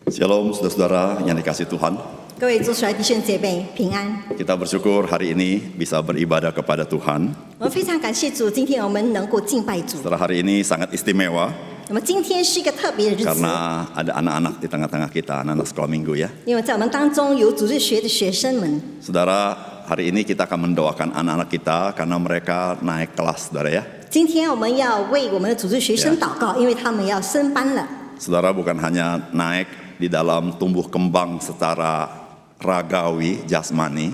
Shalom saudara-saudara yang dikasihi Tuhan. 各位主帅弟兄姐妹平安。 Kita bersyukur hari ini bisa beribadah kepada Tuhan. 我们非常感谢主，今天我们能够敬拜主。 Setelah hari ini sangat istimewa 那么今天是一个特别的日子， karena ada anak-anak di tengah-tengah kita, anak-anak sekolah minggu ya. 因为在我们当中有主日学的学生们。 Saudara, hari ini kita akan mendoakan anak-anak kita karena mereka naik kelas, saudara ya. 今天我们要为我们的主日学生祷告，因为他们要升班了。 Saudara bukan hanya naik di dalam tumbuh kembang secara ragawi, jasmani,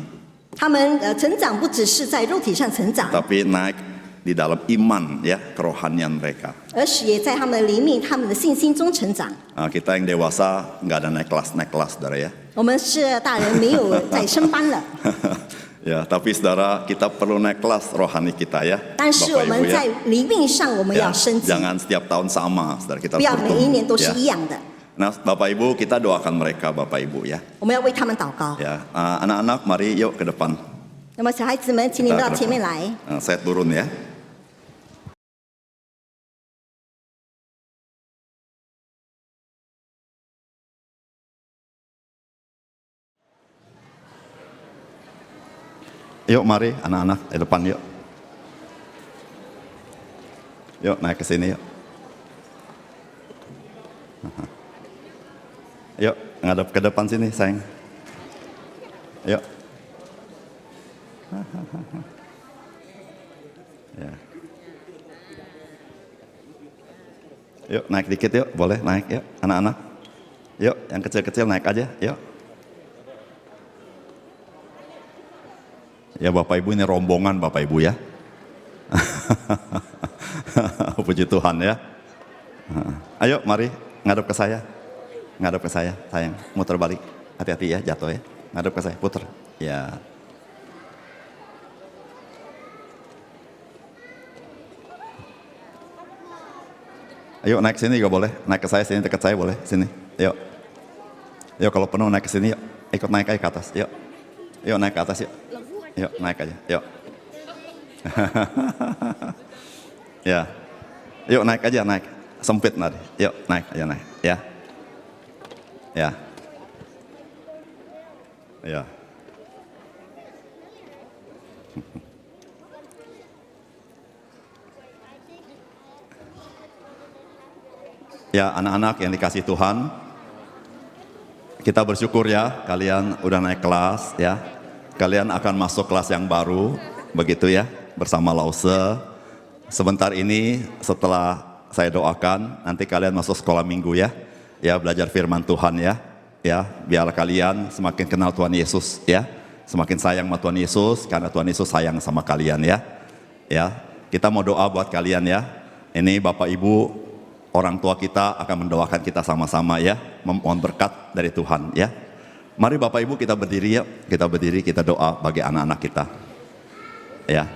他们成长不只是在肉体上成长， tapi naik di dalam iman ya, kerohanian mereka. 而是也在他们的灵命、他们的信心中成长。 Nah, kita yang dewasa nggak ada naik kelas, saudara ya. 我们是大人，没有再升班了。 Ya, tapi saudara kita perlu naik kelas rohani kita ya, 但是我 Bapak 们 Ibu 在 ya. 灵命上我们 Ya, 要升级， jangan setiap tahun sama, saudara kita 不要每一年都是 ya. 一样的。 Nah, Bapak Ibu kita doakan mereka, Bapak Ibu ya. 我们要为他们祷告。 Ya, anak-anak mari yuk ke depan. 那么小孩子们，请你们到前面来。 Saya turun ya. Yuk mari anak-anak di depan yuk. Yuk naik ke sini yuk. Yuk ngadep ke depan sini sayang. Yuk. Ya. Yuk naik dikit yuk, boleh naik yuk anak-anak. Yuk yang kecil-kecil naik aja yuk. Ya Bapak Ibu ini rombongan Bapak Ibu ya. Puji Tuhan ya. Ayo mari ngadep ke saya. Ngadep ke saya sayang, muter balik. Hati-hati ya jatuh ya. Ngadep ke saya, puter. Ya. Ayo naik sini juga boleh. Naik ke saya sini, dekat saya boleh. Sini. Yuk. Yuk kalau penuh naik ke sini yuk. Ikut naik aja ke atas. Yuk. Yuk naik ke atas yuk. Yuk naik aja. Yuk. Ya. Yuk naik aja naik. Sempit nanti. Yuk naik aja naik. Ya. Ya. Ya. Ya anak-anak yang dikasih Tuhan, kita bersyukur ya kalian udah naik kelas ya. Kalian akan masuk kelas yang baru, begitu ya, bersama Lause. Sebentar ini setelah saya doakan, nanti kalian masuk sekolah minggu ya. Ya belajar firman Tuhan ya. Ya, biar kalian semakin kenal Tuhan Yesus ya. Semakin sayang sama Tuhan Yesus, karena Tuhan Yesus sayang sama kalian ya. Ya, kita mau doa buat kalian ya. Ini Bapak Ibu, orang tua kita akan mendoakan kita sama-sama ya, memohon berkat dari Tuhan ya. Mari Bapak Ibu kita berdiri ya, kita doa bagi anak-anak kita. Ya.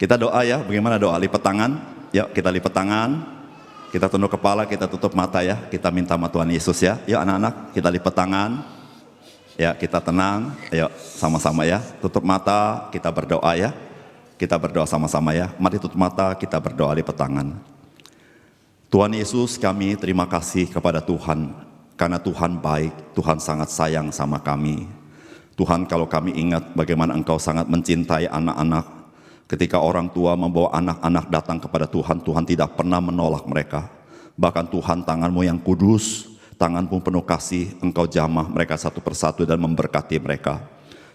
Kita doa ya, bagaimana doa? Lipat tangan, yuk kita lipat tangan. Kita tunduk kepala, kita tutup mata ya, kita minta sama Tuhan Yesus ya. Yuk anak-anak, kita lipat tangan. Ya, kita tenang, yuk sama-sama ya. Tutup mata, kita berdoa ya. Kita berdoa sama-sama ya. Mari tutup mata, kita berdoa lipat tangan. Tuhan Yesus, kami terima kasih kepada Tuhan, karena Tuhan baik, Tuhan sangat sayang sama kami. Tuhan, kalau kami ingat bagaimana Engkau sangat mencintai anak-anak, ketika orang tua membawa anak-anak datang kepada Tuhan, Tuhan tidak pernah menolak mereka. Bahkan Tuhan, tangan-Mu yang kudus, tangan-Mu penuh kasih, Engkau jamah mereka satu persatu dan memberkati mereka.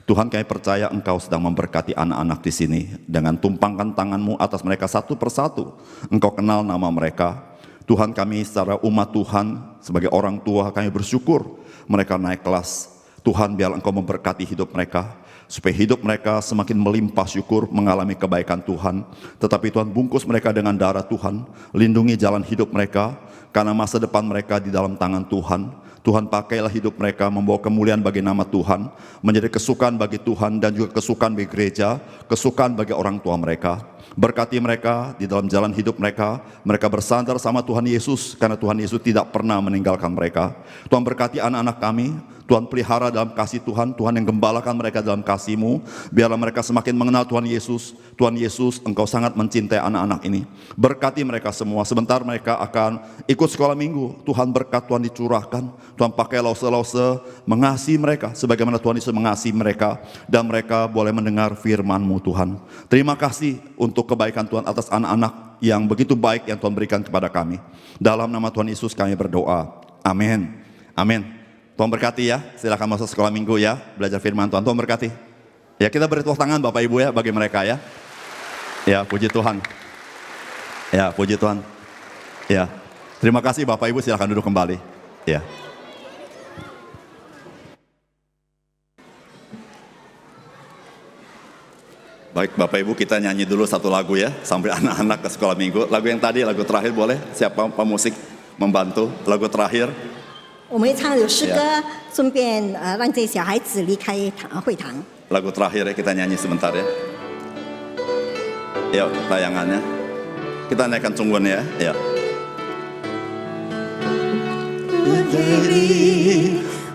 Tuhan, kami percaya Engkau sedang memberkati anak-anak di sini. Dengan tumpangkan tangan-Mu atas mereka satu persatu, Engkau kenal nama mereka. Tuhan, kami secara umat Tuhan, sebagai orang tua kami bersyukur mereka naik kelas. Tuhan, biar Engkau memberkati hidup mereka, supaya hidup mereka semakin melimpah syukur, mengalami kebaikan Tuhan. Tetapi Tuhan, bungkus mereka dengan darah Tuhan, lindungi jalan hidup mereka, karena masa depan mereka di dalam tangan Tuhan. Tuhan, pakailah hidup mereka membawa kemuliaan bagi nama Tuhan, menjadi kesukaan bagi Tuhan dan juga kesukaan bagi gereja, kesukaan bagi orang tua mereka. Berkati mereka di dalam jalan hidup mereka. Mereka bersandar sama Tuhan Yesus, karena Tuhan Yesus tidak pernah meninggalkan mereka. Tuhan, berkati anak-anak kami. Tuhan pelihara dalam kasih Tuhan, Tuhan yang gembalakan mereka dalam kasih-Mu. Biarlah mereka semakin mengenal Tuhan Yesus. Tuhan Yesus, Engkau sangat mencintai anak-anak ini. Berkati mereka semua, sebentar mereka akan ikut sekolah minggu. Tuhan berkat Tuhan dicurahkan, Tuhan pakai lause-lause mengasihi mereka, sebagaimana Tuhan Yesus mengasihi mereka. Dan mereka boleh mendengar firman-Mu Tuhan. Terima kasih untuk kebaikan Tuhan atas anak-anak yang begitu baik yang Tuhan berikan kepada kami. Dalam nama Tuhan Yesus kami berdoa, amin. Amin. Tuhan berkati ya, silakan masuk sekolah minggu ya, belajar firman Tuhan. Tuhan berkati. Ya, kita beri tepuk tangan Bapak Ibu ya bagi mereka ya. Ya, puji Tuhan. Ya, puji Tuhan. Ya, terima kasih Bapak Ibu, silakan duduk kembali. Ya. Baik Bapak Ibu, kita nyanyi dulu satu lagu ya, sampai anak-anak ke sekolah minggu. Lagu yang tadi, lagu terakhir boleh? Siapa pemusik membantu? Lagu terakhir. 我们会唱有诗歌，顺便让这些小孩子离开会堂。 Lagu terakhir ya, kita nyanyi sebentar ya. Yuk, tayangannya. Kita naikkan sungguhnya ya.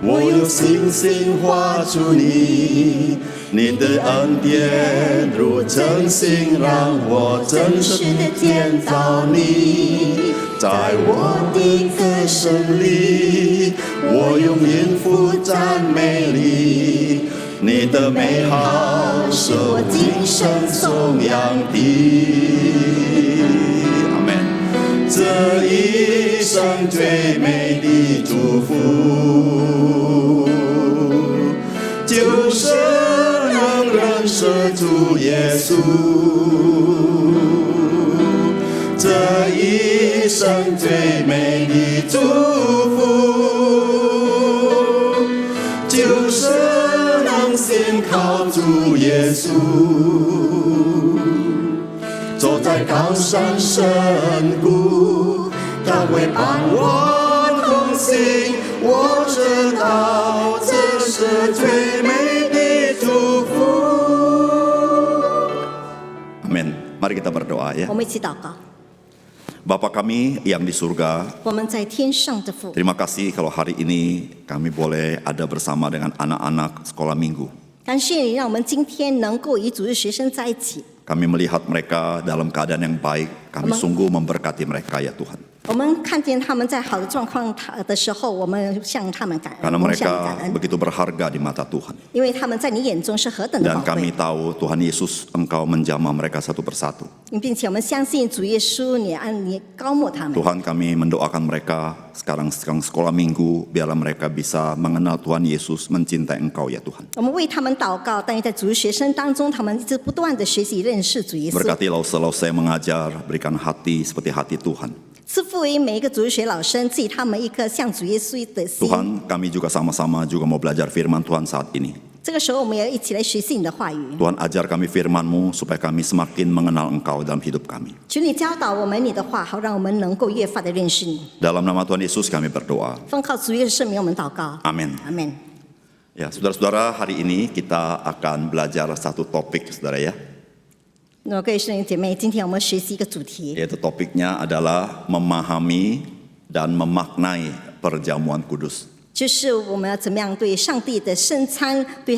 我有信心画出你，你的恩典如真心让我真实的见到你，在我的歌声里，我用音符赞美你，你的美好是我今生颂扬的。阿门。这一生最美的祝福，就是能认识主耶稣。这一生最美的祝福，就是能信靠主耶稣。走在高山深谷，他会伴我同行。我知道这是最美的祝福。Amin. Mari kita berdoa ya. 我们一起祷告。 Bapa kami yang di surga, 我们在天上的父， terima kasih kalau hari ini kami boleh ada bersama dengan anak-anak sekolah minggu. 感谢你让我们今天能够与主日学生在一起。 Kami melihat mereka dalam keadaan yang baik, kami sungguh memberkati mereka ya Tuhan. 我们看见他们在好的状况的时候，我们向他们感恩， Karena 我们向你感 mereka 恩， begitu berharga di mata Tuhan. 因为他们在你眼中是何等的 Dan 宝 kami 贵。 tahu Tuhan Yesus Engkau menjamah mereka satu persatu. 并且我们相信主耶稣，你高牧他们。 Tuhan kami mendoakan mereka sekarang sekolah minggu, biarlah mereka bisa mengenal Tuhan Yesus, mencintai Engkau ya Tuhan. 我们为他们祷告，但愿在主日学生当中，他们一直不断的学习认识主耶稣。 Berkati lause-lause yang mengajar, berikan hati seperti hati Tuhan. 赐福于每一个主日学老生，赐予他们一颗像主耶稣的心。 Tuhan, kami juga sama-sama juga mau belajar firman Tuhan saat ini. 这个时候，我们要一起来学习你的话语。 Tuhan ajar kami firman-Mu supaya kami semakin mengenal Engkau dalam hidup kami. 求你教导我们你的话，好让我们能够越发的认识你。 Dalam nama Tuhan Yesus kami berdoa. 奉靠主耶稣圣名，我们祷告。 Amin. 阿门。 Ya, saudara-saudara, hari ini kita akan belajar satu topik, saudara ya. 那各位弟兄姐妹，今天我们学习一个主题， Yaitu topiknya adalah memahami dan memaknai perjamuan kudus. 就是我们要怎么样对上帝的圣餐，对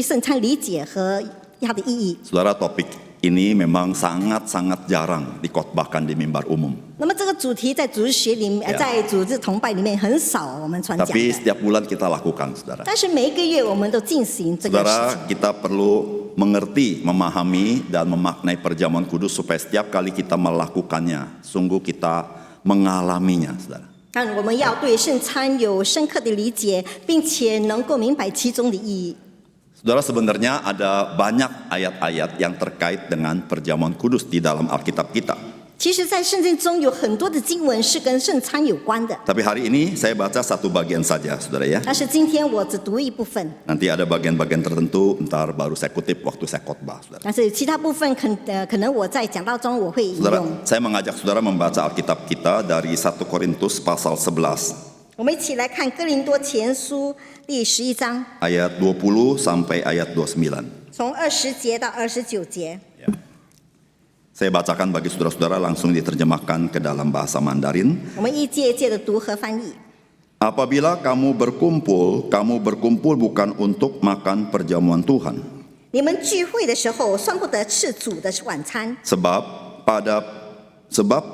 圣餐理解和它的意义。 Saudara, topik ini memang sangat-sangat jarang dikotbahkan di mimbar umum. 那么这个主题在主日学里面， Yeah. 在主日崇拜里面很少我们传讲 Tapi 的， setiap bulan kita lakukan, saudara. 但是每一个月我们都进行这个事 Saudara, 情。 kita perlu mengerti, memahami, dan memaknai perjamuan kudus supaya setiap kali kita melakukannya, sungguh kita mengalaminya, saudara. 但我们要对圣餐有深刻的理解，并且能够明白其中的意义。 Saudara, sebenarnya ada banyak ayat-ayat yang terkait dengan perjamuan kudus di dalam Alkitab kita. 其实，在圣经中有很多的经文是跟圣餐有关的， Tapi hari ini saya baca satu bagian saja, saudara ya. 但是今天我只读一部分， Nanti ada bagian-bagian tertentu, ntar baru saya kutip waktu saya khotbah, saudara. 但是其他部分可能我在讲道中我会引 Saudara, 用。 saya mengajak saudara membaca Alkitab kita dari 1 Korintus pasal 11, 我们一起来看哥林多前书第11章， ayat 20 sampai ayat 29. 从20节到29节。 Saya bacakan bagi saudara-saudara, langsung diterjemahkan ke dalam bahasa Mandarin. 我们一节一节的读和翻译。Apabila kamu berkumpul bukan untuk makan perjamuan Tuhan. 你们聚会的时候，算不得吃主的晚餐， Sebab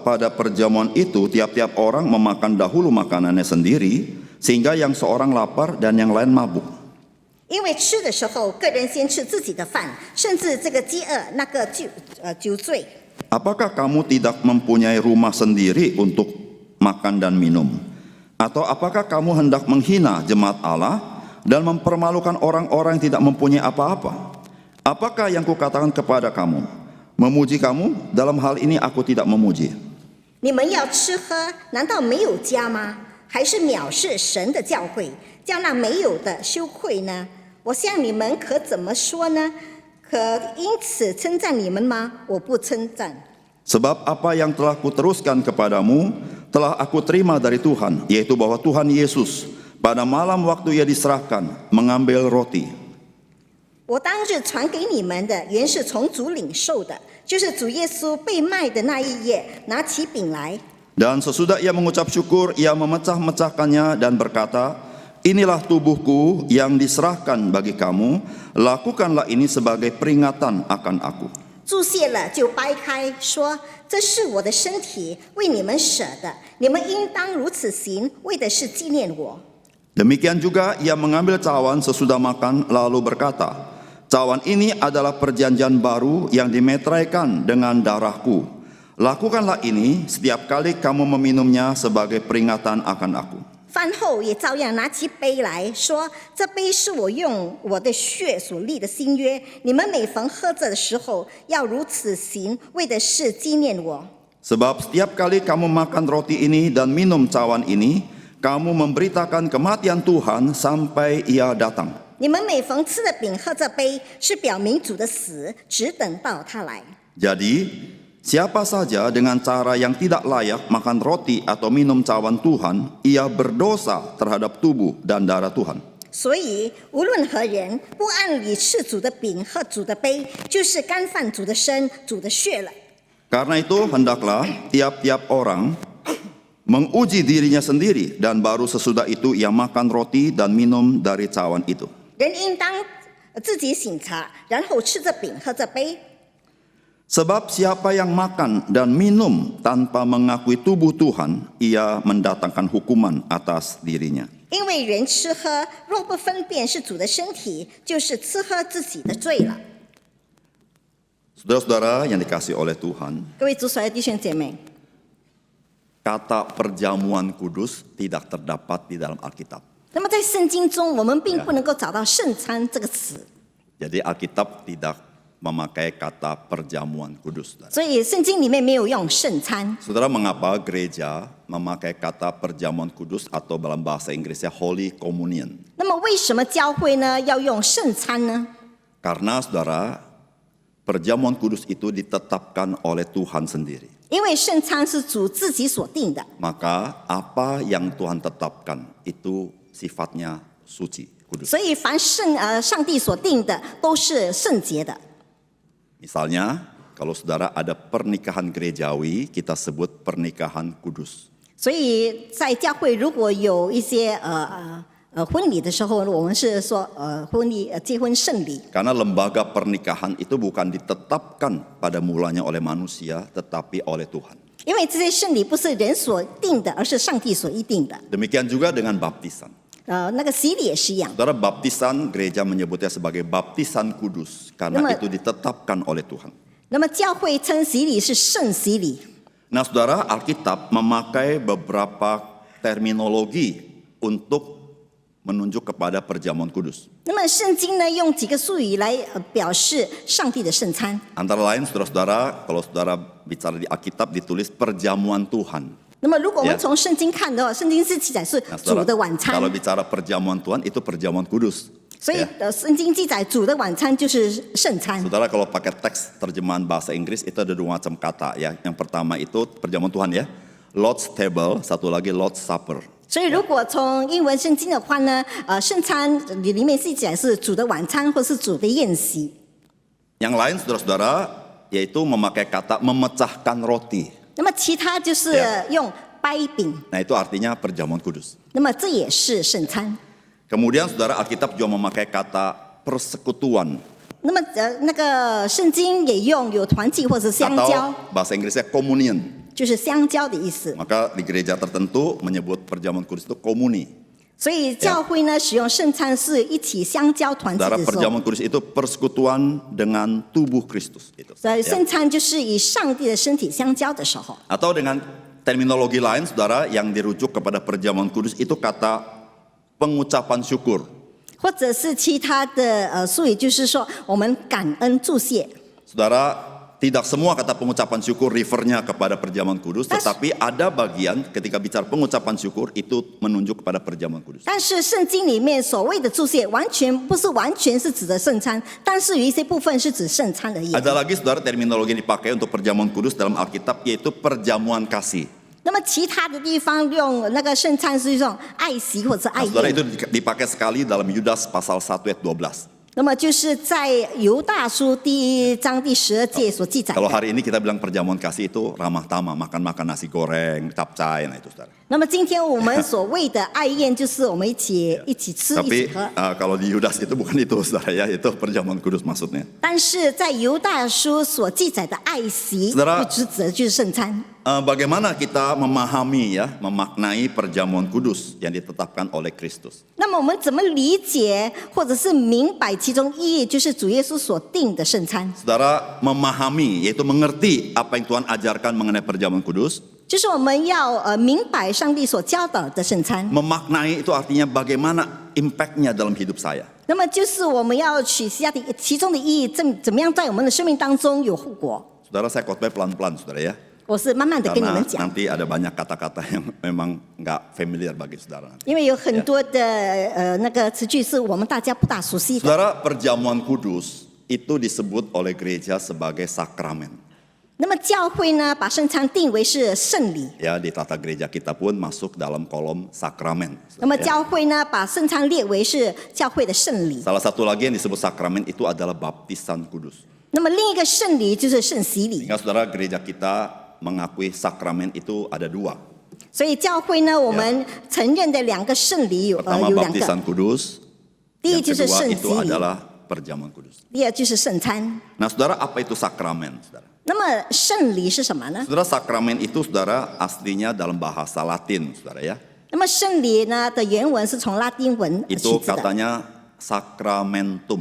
pada perjamuan itu tiap-tiap orang memakan dahulu makanannya sendiri, sehingga yang seorang lapar dan yang lain mabuk. 因为吃的时候，个人先吃自己的饭，甚至这个饥饿，那个酒醉。 Apakah kamu tidak mempunyai rumah sendiri untuk makan dan minum? Atau apakah kamu hendak menghina jemaat Allah dan mempermalukan orang-orang yang tidak mempunyai apa-apa? Apakah yang kukatakan kepada kamu? Memuji kamu? Dalam hal ini aku tidak memuji. 你们要吃喝，难道没有家吗？还是藐视神的教会，叫那没有的羞愧呢？我向你们可怎么说呢？可因此称赞你们吗？我不称赞。 Sebab apa yang telah kuteruskan kepadamu telah aku terima dari Tuhan, yaitu bahwa Tuhan Yesus pada malam waktu ia diserahkan mengambil roti. 我当日传给你们的，原是从主领受的，就是主耶稣被卖的那一夜，拿起饼来， Dan sesudah ia mengucap syukur, ia memecah-mecahkannya dan berkata, inilah tubuhku yang diserahkan bagi kamu, lakukanlah ini sebagai peringatan akan aku. 注谢了就掰开，说：“这是我的身体，为你们舍的，你们应当如此行，为的是纪念我。” Demikian juga ia mengambil cawan sesudah makan lalu berkata, cawan ini adalah perjanjian baru yang dimeteraikan dengan darahku. Lakukanlah ini setiap kali kamu meminumnya sebagai peringatan akan aku. 饭后也照样拿起杯来说：“这杯是我用我的血所立的新约，你们每逢喝着的时候，要如此行，为的是纪念我。” Sebab setiap kali kamu makan roti ini dan minum cawan ini, kamu memberitakan kematian Tuhan sampai ia datang. 你们每逢吃的饼喝这杯，是表明主的死，只等到他来。 Jadi, siapa saja dengan cara yang tidak layak makan roti atau minum cawan Tuhan, ia berdosa terhadap tubuh dan darah Tuhan. 所以，无论何人不按理吃主的饼喝主的杯，就是干犯主的身、主的血了。 Karena itu, hendaklah tiap-tiap orang menguji dirinya sendiri, dan baru sesudah itu ia makan roti dan minum dari cawan itu. 人应当自己省察，然后吃这饼喝这杯。 Sebab siapa yang makan dan minum tanpa mengakui tubuh Tuhan, ia mendatangkan hukuman atas dirinya. 因为人吃喝若不分辨是主的身体，就是吃喝自己的罪了。 Saudara-saudara yang dikasihi oleh Tuhan, 各位主所爱弟兄姐妹， kata perjamuan kudus tidak terdapat di dalam Alkitab. 那么在圣经中，我们并不能够找到圣餐这个词， Jadi Alkitab tidak memakai kata perjamuan kudus. 所以圣经里面没有用圣餐。 Saudara, mengapa gereja memakai kata perjamuan kudus atau dalam bahasa Inggrisnya Holy Communion? 那么为什么教会呢要用圣餐呢？ Karena saudara, perjamuan kudus itu ditetapkan oleh Tuhan sendiri. 因为圣餐是主自己所定的， Maka apa yang Tuhan tetapkan itu sifatnya suci, kudus. 所以凡上帝所定的都是圣洁的。 Misalnya, kalau saudara ada pernikahan gerejawi, kita sebut pernikahan kudus. 所以在教会如果有一些婚礼的时候，我们是说结婚圣礼。 Karena lembaga pernikahan itu bukan ditetapkan pada mulanya oleh manusia, tetapi oleh Tuhan. 因为这些圣礼不是人所定的，而是上帝所预定的。 Demikian juga dengan baptisan. 那个洗礼也是一样。 Saudara, baptisan gereja menyebutnya sebagai baptisan kudus karena itu ditetapkan oleh Tuhan. 那么教会称洗礼是圣洗礼。 Nah, saudara, Alkitab memakai beberapa terminologi untuk menunjuk kepada perjamuan kudus. 那么圣经呢，用几个术语来表示上帝的圣餐。 Antara lain, saudara-saudara, kalau saudara bicara di Alkitab ditulis perjamuan Tuhan. 那么如果我们从圣经看的话，圣经是记载是 Nah, 主的晚 saudara, 餐 kalau，bicara perjamuan Tuhan itu perjamuan kudus. 所以圣经记载主的晚餐就是圣餐。 Saudara, kalau pakai teks terjemahan bahasa Inggris itu ada dua macam kata ya. Yang pertama itu perjamuan Tuhan ya, Lord's Table, satu lagi Lord's Supper. 所以如果从英文圣经的话呢，圣餐里面是记载是主的晚餐或是主的宴席。 Yang lain, saudara-saudara, yaitu memakai kata memecahkan roti. 那么其他就是用掰掰饼， Nah itu artinya perjamuan kudus. 那么这也是圣餐。 Kemudian saudara Alkitab juga memakai kata persekutuan 那么那个圣经也用有团契或者相交， atau bahasa Inggrisnya communion. 就是相交的意思。 Maka di gereja tertentu menyebut perjamuan kudus itu komuni. 所以教会呢使用圣餐是一起相交团契 Saudara 的时候， perjamuan kudus itu persekutuan dengan tubuh Kristus. Itu, 所以 ya. 圣餐就是与上帝的身体相交的时候。 Atau dengan terminologi lain, saudara, yang dirujuk kepada perjamuan kudus itu kata pengucapan syukur. 或者是其他的术语，就是说我们感恩祝谢。 Saudara, tidak semua kata pengucapan syukur refernya kepada perjamuan kudus, tetapi ada bagian ketika bicara pengucapan syukur itu menunjuk kepada perjamuan kudus. 但是圣经里面所谓的祝谢，完全是指的圣餐，但是有一些部分是指圣餐而已。 Ada lagi saudara terminologi yang dipakai untuk perjamuan kudus dalam Alkitab yaitu perjamuan kasih. 那么其他的地方用那个圣餐是用爱惜或者爱 Nah, saudara 宴。 itu dipakai sekali dalam Yudas pasal 1 ayat 12. 那么就是在犹大书第1章第12节所记载 Kalau 的。 hari ini kita bilang perjamuan kasih itu ramah tamah, makan-makan nasi goreng, capcay, nah itu saudara. 那么今天我们所谓的爱宴，就是我们一起吃一 Tapi 起喝。 kalau di Yudas itu bukan itu saudara ya, itu perjamuan kudus maksudnya. 但是在犹大书所记载的爱惜， Saudara 就指的就是圣餐。 Bagaimana kita memahami ya, memaknai perjamuan kudus yang ditetapkan oleh Kristus. 那么我们怎么理解或者是明白其中意义，就是主耶稣所定的圣餐， Saudara memahami yaitu mengerti apa yang Tuhan ajarkan mengenai perjamuan kudus. 就是我们要明白上帝所教导的圣餐。 Memaknai itu artinya bagaimana impact-nya dalam hidup saya. 那么就是我们要取下的其中的意义，怎么样在我们的生命当中有后果。 Saudara, saya khotbah pelan-pelan saudara ya. 我是慢慢的跟你 Karena 们讲， nanti ada banyak kata-kata yang memang nggak familiar bagi saudara nanti. 因为有很多的那个词句是我们大家不大熟悉的。 Saudara, perjamuan kudus itu disebut oleh gereja sebagai sakramen. 那么教会呢，把圣餐定为是圣礼。 Ya, di tata gereja kita pun masuk dalam kolom sakramen. 那么 Ya. 教会呢，把圣餐列为是教会的圣礼。 Salah satu lagi yang disebut sakramen itu adalah baptisan kudus. 那么另一个圣礼就是圣洗礼。 Sehingga saudara gereja kita mengakui sakramen itu ada 2. 所以教会呢，我们承认的两个圣礼有 Pertama 有两 baptisan 个， kudus, 第一 yang 就是 kedua 圣 itu 洗礼， adalah perjamuan kudus. 第二就是圣餐。 Nah saudara, apa itu sakramen? Saudara? 那么圣礼是什么呢？ Saudara, sakramen itu saudara aslinya dalam bahasa Latin, saudara ya. 那么圣礼呢的原文是从拉丁文取 Itu 自的， katanya sacramentum.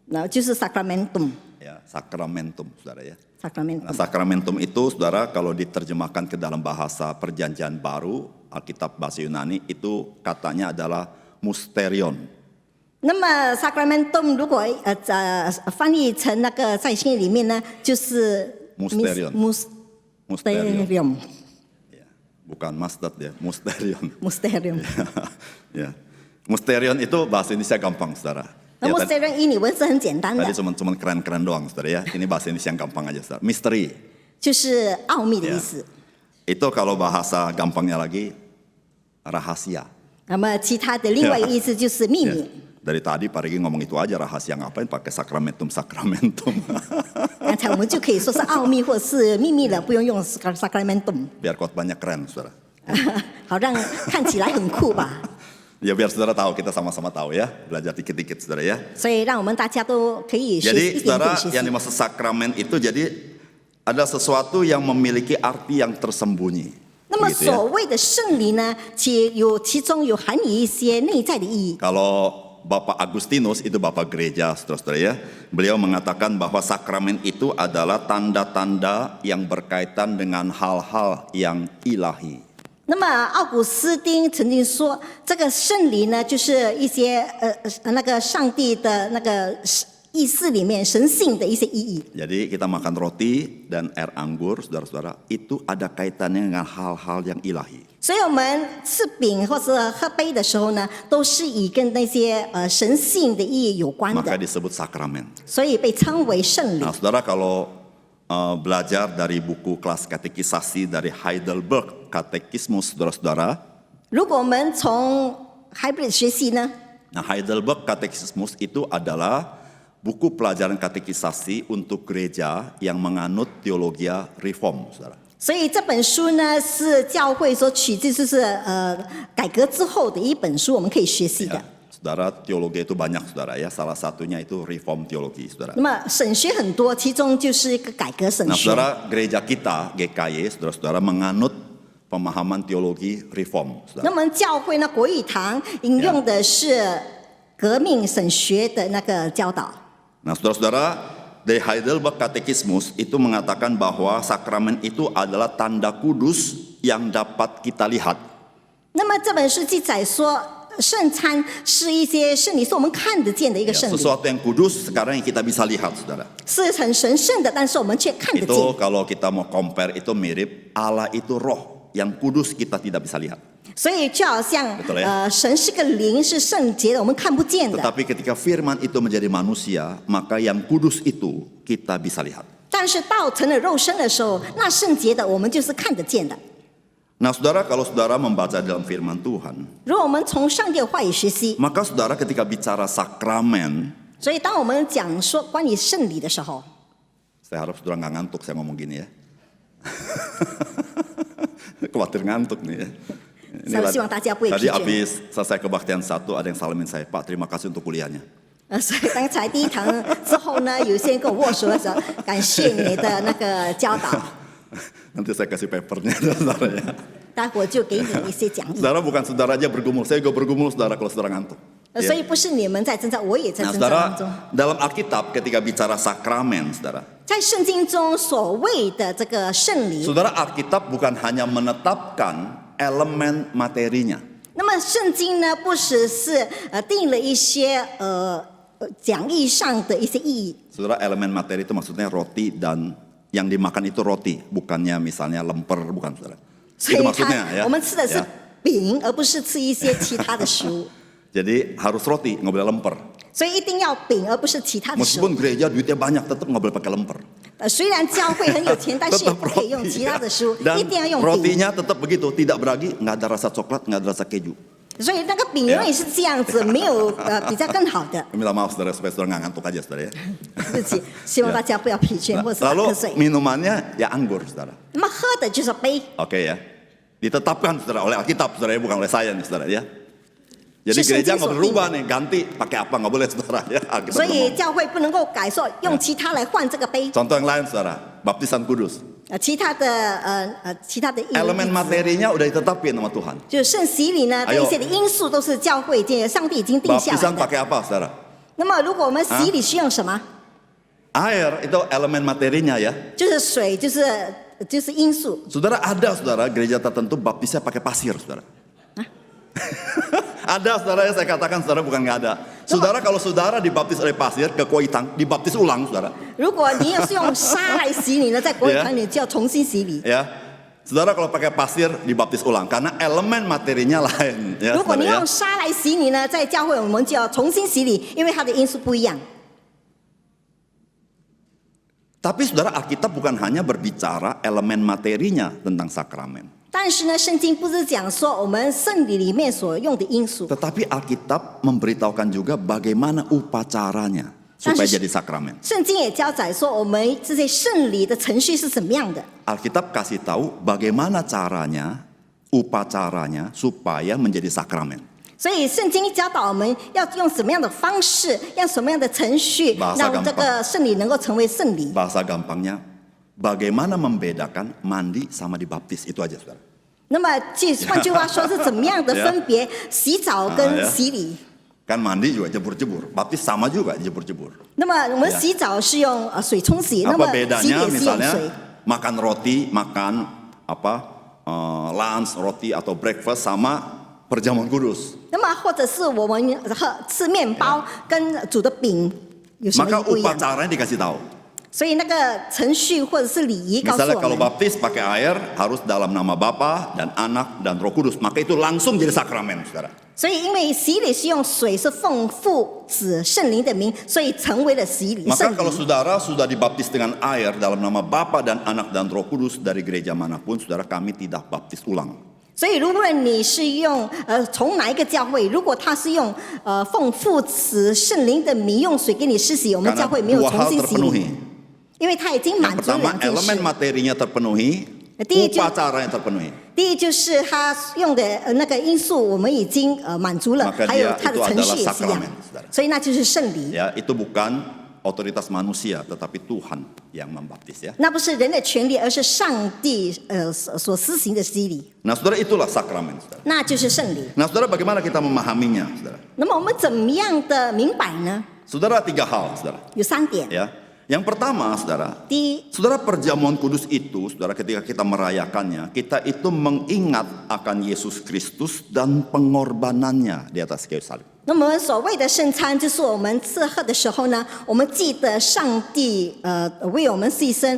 那就是 sacramentum。 Ya, sacramentum, saudara ya. Nah, sacramentum。 sacramentum itu saudara kalau diterjemahkan ke dalam bahasa Perjanjian Baru, Alkitab bahasa Yunani itu katanya adalah musterion. 那么 sacramentum 如果翻译成那个在新约里面呢，就是 Mysterion. mysterium Ya, bukan mustard ya, musterion. mysterium。 Ya. Musterion itu bahasa Indonesia gampang, saudara. 那 Ya, mysterium ini 文是很简单的 tadi，cuma keren-keren doang, saudara ya. Ini bahasa Indonesia yang gampang aja, saudara. Misteri. 就是奥秘的意思。 Itu kalau bahasa gampangnya lagi rahasia. 那么其他的另外一个意思就是秘 Ya. 密。 Dari tadi Pak Regi ngomong itu aja, rahasia ngapain pakai sakramentum. 刚才我们就可以说是奥秘或是秘密了，不用用 sacramentum， Biar khotbahnya keren, saudara. 好让看起来很酷吧。 Ya biar saudara tahu, kita sama-sama tahu ya. Belajar dikit-dikit, saudara ya. 所以让我们大家都可以学 Jadi 一点 saudara, 点学 yang 习。 dimaksud sakramen itu jadi ada sesuatu yang memiliki arti yang tersembunyi. 那么 Begitu ya. 所谓的圣礼呢，其中有含有一些内在的意义。 Kalau Bapak Agustinus itu Bapak gereja, saudara-saudara ya. Beliau mengatakan bahwa sakramen itu adalah tanda-tanda yang berkaitan dengan hal-hal yang ilahi. 那么奥古斯丁曾经说，这个圣礼呢，就是一些那个上帝的那个意识里面神性的一些意义。 Jadi kita makan roti dan air anggur, saudara-saudara, itu ada kaitannya dengan hal-hal yang ilahi. 所以我们吃饼或者喝杯的时候呢，都是以跟那些神性的意义有关 Maka 的， disebut sakramen. 所以被称为圣礼 Nah, saudara kalau belajar dari buku kelas katekisasi dari Heidelberg Katekismus, saudara-saudara. 如果我们从 hybrid 学习呢， Nah, Heidelberg Katekismus itu adalah buku pelajaran katekisasi untuk gereja yang menganut teologi reform, saudara. 所以这本书呢是教会所取自，就是改革之后的一本书，我们可以学习的。Saudara, teologi itu banyak, saudara ya. Salah satunya itu reform teologi, saudara. 那么神学很多，其中就是一个改革神 Nah, 学。 saudara, gereja kita GKY, saudara-saudara menganut pemahaman teologi reform, 那 saudara. 么教会呢，国语堂引用的是革命神学的那个教导。 Nah, saudara-saudara, dari Heidelberg Katekismus itu mengatakan bahwa sakramen itu adalah tanda kudus yang dapat kita lihat. 那么这本书记载说，圣餐是一些圣礼，是我们看得见的一个 Ya, 圣礼， sesuatu yang kudus sekarang yang kita bisa lihat, saudara. 是很神圣的，但是我们却看得 Itu 见。 kalau kita mau compare itu mirip Allah itu roh yang kudus kita tidak bisa lihat. 所以就好像 Betul ya? 神是个灵，是圣洁的，我们看不见的。 Tetapi ketika firman itu menjadi manusia, maka yang kudus itu kita bisa lihat. 但是道成了肉身的时候，那圣洁的我们就是看得见的。 Nah, saudara, kalau saudara membaca dalam firman Tuhan, 如果我们从上帝的话语学习， maka saudara ketika bicara sakramen, 所以当我们讲说关于圣礼的时候， saya harap saudara nggak ngantuk saya ngomong gini ya. Khawatir ngantuk nih ya. Saya希望大家不会 Tadi 疲倦。 habis selesai kebaktian 1 ada yang salamin saya, Pak terima kasih untuk kuliahnya. 所以刚才第一堂之后呢，有些人跟我握手的时候，感谢你的那个教导， Nanti saya kasih papernya saudara ya. 待会儿就给你一些奖励。 Saudara bukan saudara aja bergumul, saya juga bergumul saudara kalau saudara ngantuk. 所以不是你们在征战，我也在 Nah 征战当 saudara, 中。 dalam Alkitab ketika bicara sakramen, saudara, 在圣经中所谓的这个圣礼， saudara Alkitab bukan hanya menetapkan elemen materinya, 那么圣经呢，不只是定了一些讲义上的一些意义。 saudara elemen materi itu maksudnya roti dan yang dimakan itu roti, bukannya misalnya lemper, bukan saudara. 所 Itu 以 maksudnya 它 ya. 我们吃的是 Ya. 饼，而不是吃一些其他的食物。 Jadi harus roti, nggak boleh lemper. 所以一定要饼，而不是其他的食物。 Meskipun gereja duitnya banyak, tetap nggak boleh pakai lemper. 虽然教会很有钱，但是也 Tetap 不可以用 roti 其他的食物， dan 一定要用饼。 rotinya tetap begitu, tidak beragi, nggak ada rasa coklat, nggak ada rasa keju. 所以那个饼永远是这样子，没有比较更好的。 Minta maaf saudara supaya saudara nggak ngantuk aja saudara ya. 对不起，希望大家不要疲倦或者是打 Lalu 瞌睡。 minumannya ya anggur saudara. 那么喝的就是杯， Oke ya. Ditetapkan saudara oleh Alkitab saudara ya, bukan oleh saya nih saudara ya. Jadi Sesuai gereja nggak Yesus berubah nih, ganti pakai apa nggak boleh saudara ya. Alkitab 所以 ngomong. 教会不能够改说用其他来换这个杯。 Contoh yang lain saudara, baptisan kudus. 其他的意义 Elemen materinya udah ditetapin sama Tuhan. 就是圣洗礼呢，这 Ayo 一些的因素都是教会上帝已经定下来 Baptisan 的。 pakai apa saudara? 那么如果我们洗礼是用什么？ Air itu elemen materinya ya. 就是水，就是因素。 Saudara ada saudara gereja tertentu baptisnya pakai pasir saudara. Ada saudara ya, saya katakan saudara bukan nggak ada. Saudara kalau saudara dibaptis oleh pasir ke Kuitang, dibaptis ulang saudara. 如果你要是用沙来洗礼呢，在国语堂里就要重新洗礼。 Ya, saudara kalau pakai pasir dibaptis ulang karena elemen materinya lain. Ya, 如果你 saudara, 用沙来洗礼呢，在教会我们就要重新洗礼，因为它的因素不一样。 Tapi saudara Alkitab bukan hanya berbicara elemen materinya tentang sakramen. 但是呢，圣经不是讲说我们圣礼里面所用的因素， Tetapi Alkitab memberitahukan juga bagaimana upacaranya supaya jadi sakramen. 圣经也交载说我们这些圣礼的程序是怎么样的。 Alkitab kasih tahu bagaimana caranya, upacaranya supaya menjadi sakramen. 所以圣经教导我们要用什么样的方式，用什么样的程序， Bahasa 让这个圣礼能够成为圣礼。 Bahasa gampangnya, bagaimana membedakan mandi sama dibaptis, itu aja saudara. 那么，换句话说是怎么样的分别洗澡跟洗礼？ Kan mandi juga jebur-jebur, baptis sama juga jebur-jebur. 那么我们洗澡是用水冲洗，那么 Apa 洗礼 bedanya 也是用水 misalnya。makan roti, makan lunch, roti atau breakfast sama perjamuan kudus. 那么或者是我们吃面包跟煮的饼有什么 Maka 不一样？ upacaranya dikasih tahu. 所以那个程序或者是礼仪告诉 Misalnya 我 kalau 们， baptis pakai air harus dalam nama Bapa dan Anak dan Roh Kudus, maka itu langsung jadi sakramen, saudara. 所以因为洗礼是用水，是奉父子圣灵的名，所以成为了洗礼 Maka 圣 kalau 礼。 saudara sudah dibaptis dengan air dalam nama Bapa dan Anak dan Roh Kudus dari gereja manapun, saudara kami tidak baptis ulang. 所以如果你是用从哪一个教会，如果他是用奉父子圣灵的名用水给你施洗，我们 Karena 教会没有 dua 重 hal 新洗 terpenuhi. 礼，因为他已经满 Yang 足了 pertama 两件 elemen 事。 materinya terpenuhi, 第一就 upacaranya terpenuhi. 第一就是他用的那个因素，我们已经满足了， Maka 还有 dia 他的 itu 程 adalah 序也是一样， sakramen, saudara. 所以那就是圣礼。 Ya, itu bukan otoritas manusia, tetapi Tuhan yang membaptis ya. 那不是人的权利，而是上帝所施行的洗礼， Nah, saudara, itulah sakramen, saudara. 那就是圣礼。 Nah, saudara, bagaimana kita memahaminya, saudara? 那么我们怎么样的明白呢？ Saudara, 3 hal, saudara. 有3点。 Ya, yang pertama, saudara, 第一， saudara, perjamuan kudus itu, saudara, ketika kita merayakannya, kita itu mengingat akan Yesus Kristus dan pengorbanannya di atas kayu salib. 那么所谓的圣餐，就是我们吃喝的时候呢，我们记得上帝为我们牺牲，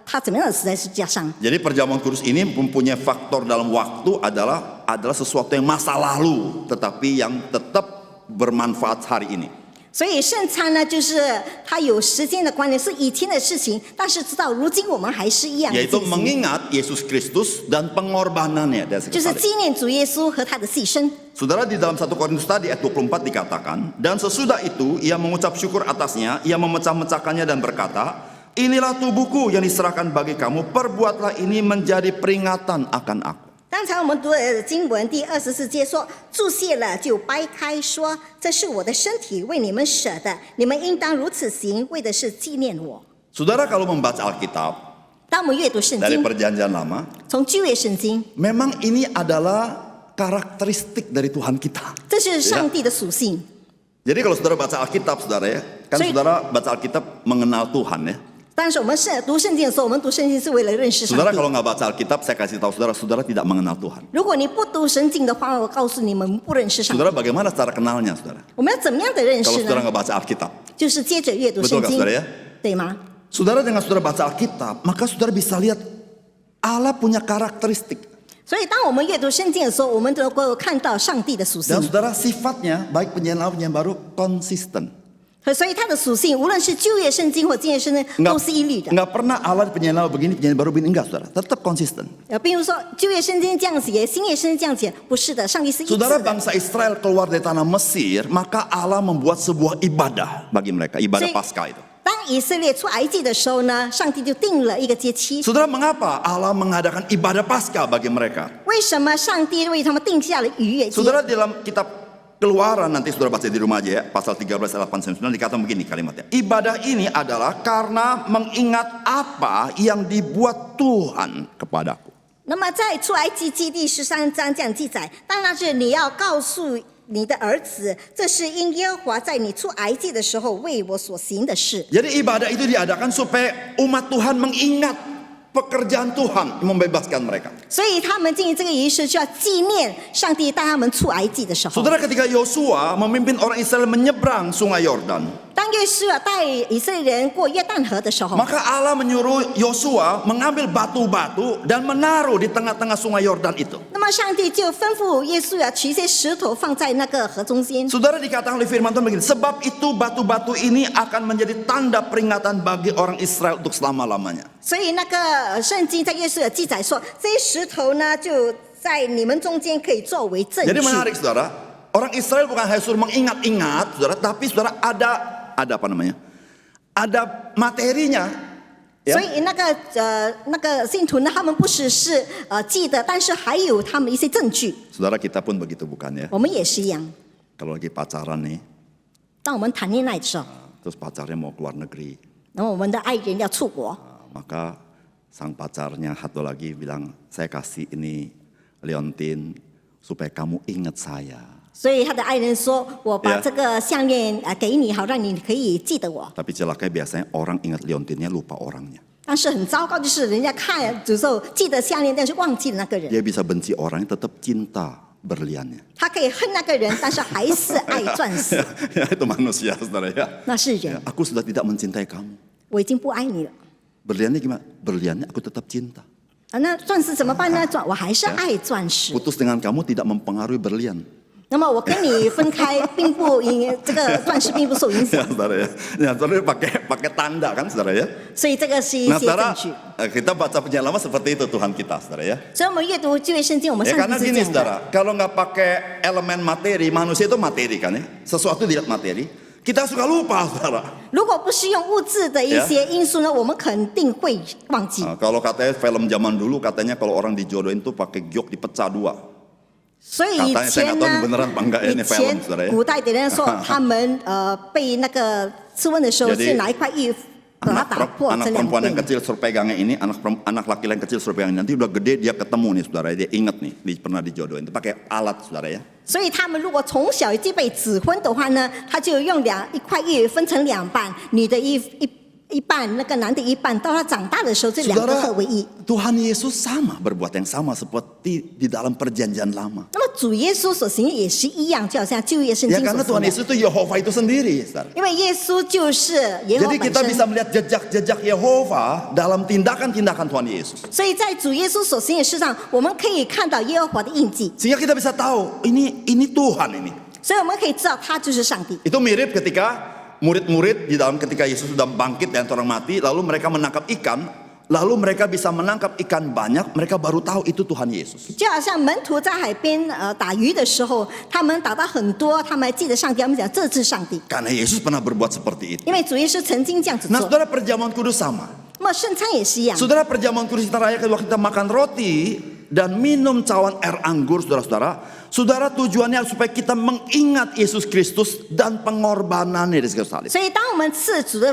他怎么样的死在十字架上。 Jadi perjamuan kudus ini mempunyai faktor dalam waktu adalah sesuatu yang masa lalu, tetapi yang tetap bermanfaat hari ini. 所以圣餐呢，就是它有时间的关联，是以前的事情，但是直到如今我们还是一样的 Yaitu 进行， mengingat Yesus Kristus dan pengorbanannya dari 就是 salib. 纪念主耶稣和他的牺牲。 Saudara, di dalam 1 Korintus tadi ayat 24 dikatakan, dan sesudah itu ia mengucap syukur atasnya, ia memecah-mecahkannya dan berkata, inilah tubuhku yang diserahkan bagi kamu, perbuatlah ini menjadi peringatan akan aku. 刚才我们读的经文第24节说，注谢了就掰开说，这是我的身体，为你们舍的，你们应当如此行，为的是纪念我。 Saudara, kalau membaca Alkitab 当我们阅读圣 dari 经， perjanjian lama, 从旧约圣经， memang ini adalah karakteristik dari Tuhan kita. 这是上帝的属性。 Jadi kalau saudara baca Alkitab, saudara ya, kan Sorry. saudara baca Alkitab mengenal Tuhan ya. 但是我们读圣经的时候，我们读圣经是为了认识上 Saudara 帝。 kalau nggak baca Alkitab, saya kasih tahu saudara, saudara tidak mengenal Tuhan. 如果你不读圣经的话，我告诉你们不认识上帝。 Saudara bagaimana cara kenalnya, saudara? 我们要怎么样的认 Kalau 识 saudara 呢？ nggak baca Alkitab, 就是接着阅读 betul 圣 nggak 经 saudara ya?，对吗？ Saudara dengan saudara baca Alkitab, maka saudara bisa lihat Allah punya karakteristik 所以当我们阅读圣经的时候，我们能够看到上帝的属性 dan。saudara sifatnya baik penyanyi lama penyanyi baru konsisten. 所以它的属性，无论是旧约圣经或新约圣经，都是一律的。 Nggak pernah Allah penyanyi lama begini penyanyi baru begini, enggak saudara, tetap konsisten. 比如说旧约圣经这样写，新约圣经这样写，不是的，上帝是一致 Saudara, 的。 bangsa Israel keluar dari tanah Mesir, maka Allah membuat sebuah ibadah bagi mereka, ibadah Jadi- Paskah itu. 当以色列出埃及的时候呢，上帝就定了一个节期。 Saudara, mengapa Allah mengadakan ibadah Paskah bagi mereka? 为什么上帝为他们定下了逾越节？ Saudara, dalam kitab Keluaran, nanti saudara baca di rumah aja ya, pasal 13 ayat 8 9 dikatakan begini kalimatnya. Ibadah ini adalah karena mengingat apa yang dibuat Tuhan kepadaku. 那么在出埃及记第13章这样记载，当那日你要告诉你的儿子，这是因耶和华在你出埃及的时候为我所行的事。 Jadi ibadah itu diadakan supaya umat Tuhan mengingat pekerjaan Tuhan membebaskan mereka. 所以他们进行这个仪式，就要纪念上帝带他们出埃及的时候。 Saudara, ketika Yosua memimpin orang Israel menyeberang sungai Yordan, 当约书亚带以色列人过约旦河的时候， maka Allah menyuruh Yosua mengambil batu-batu dan menaruh di tengah-tengah sungai Yordan itu. 那么上帝就吩咐约书亚取一些石头放在那个河中间。 Saudara, dikatakan oleh firman Tuhan begini, sebab itu batu-batu ini akan menjadi tanda peringatan bagi orang Israel untuk selama-lamanya. 所以那个圣经在约书亚记载说，这些石头呢，就在你们中间可以作为证 Jadi 据。 menarik saudara, orang Israel bukan hanya suruh mengingat-ingat saudara, tapi saudara ada apa namanya? Ada materinya. 所 Ya. 以那个信徒呢，他们不只是记得，但是还有他们一些证据。 Saudara, kita pun begitu bukan ya? 我们也是一样， Kalau lagi pacaran nih, 当我们谈恋爱的时候， terus pacarnya mau keluar negeri, 然后我们的爱人要出国， maka sang pacarnya satu lagi bilang, saya kasih ini liontin supaya kamu ingat saya. 所以他的爱人说：“我把 Yeah. 这个项链给你，好让你可以记得我。 Tapi celaka biasanya orang ingat liontinnya lupa orangnya. ”但是很糟糕，就是人家看有时候记得项链，但是忘记了那个人。 Dia bisa benci orangnya, tetap cinta berliannya. 他可以恨那个人，但是还是爱钻石。 Ya, itu manusia saudara ya. 那是 Ya, 人， aku sudah tidak mencintai kamu. 我已经不爱你了。 Berliannya gimana? Berliannya aku tetap cinta. 那钻石怎么办呢？我还是爱钻石。 Putus dengan kamu tidak mempengaruhi berlian. 那么我跟你分开，并不这个钻石并不受影响， Ya saudara ya. Ya saudara pakai tanda kan saudara ya. 所以这个是一 Nah 些证 saudara, 据。 kita baca penjelasan lama seperti itu Tuhan kita saudara ya. 所以我们阅读旧约圣经，我们 Ya 上 karena 帝是这 gini 样的。 saudara, kalau nggak pakai elemen materi, manusia itu materi kan ya. Sesuatu tidak materi, kita suka lupa saudara. 如果不是用物质的一些因素呢，我们肯定会忘记。 Kalau katanya film zaman dulu katanya kalau orang dijodohin tuh pakai giok dipecah 2. 所以以 Katanya saya 前 nggak tahu 呢 ini beneran apa enggak ya 以 ini 前 film saudara ya. 古代的人说他们被那个质问的时候 Jadi 是拿一块玉把它打破 Anak 成两 perempuan yang 倍。 kecil suruh pegangnya ini, anak laki yang kecil suruh pegangnya. Nanti udah gede dia ketemu nih saudara, dia ingat nih, pernah dijodohin. Itu pakai alat saudara ya. 所以他们如果从小就被指婚的话呢，他就用一块玉分成2半，女的一半，那个男的一半。到他长大的时候，这2个合为一。 Tuhan Yesus sama berbuat yang sama seperti di dalam perjanjian lama. 那么主耶稣所行的也是一样，就好像旧约圣 Ya 经 karena 所 Tuhan 行 Yesus 的。 itu Yehova itu sendiri, saudara. 因为耶稣就是耶和 Jadi 华 kita 本 bisa 身， melihat jejak-jejak Yehova dalam tindakan-tindakan Tuhan Yesus. 所以在主耶稣所行的事上，我们可以看到耶和华的印记， Sehingga kita bisa tahu ini Tuhan ini. 所以我们可以知道他就是上帝。 Itu mirip ketika murid-murid di dalam ketika Yesus sudah bangkit dari orang mati, lalu mereka menangkap ikan, lalu mereka bisa menangkap ikan banyak, mereka baru tahu itu Tuhan Yesus. 就好像门徒在海边打鱼的时候，他们打到很多，他们还记得上帝，他们讲这是上帝， Karena Yesus pernah berbuat seperti itu. 因为主耶稣曾经这样子 Nah 做。 saudara, perjamuan kudus sama. 那么圣餐也是一样， Saudara, perjamuan kudus kita rayakan waktu kita makan roti dan minum cawan air anggur, saudara-saudara. Saudara, tujuannya supaya kita mengingat Yesus Kristus dan pengorbanannya di kayu salib. 所以当我们吃主的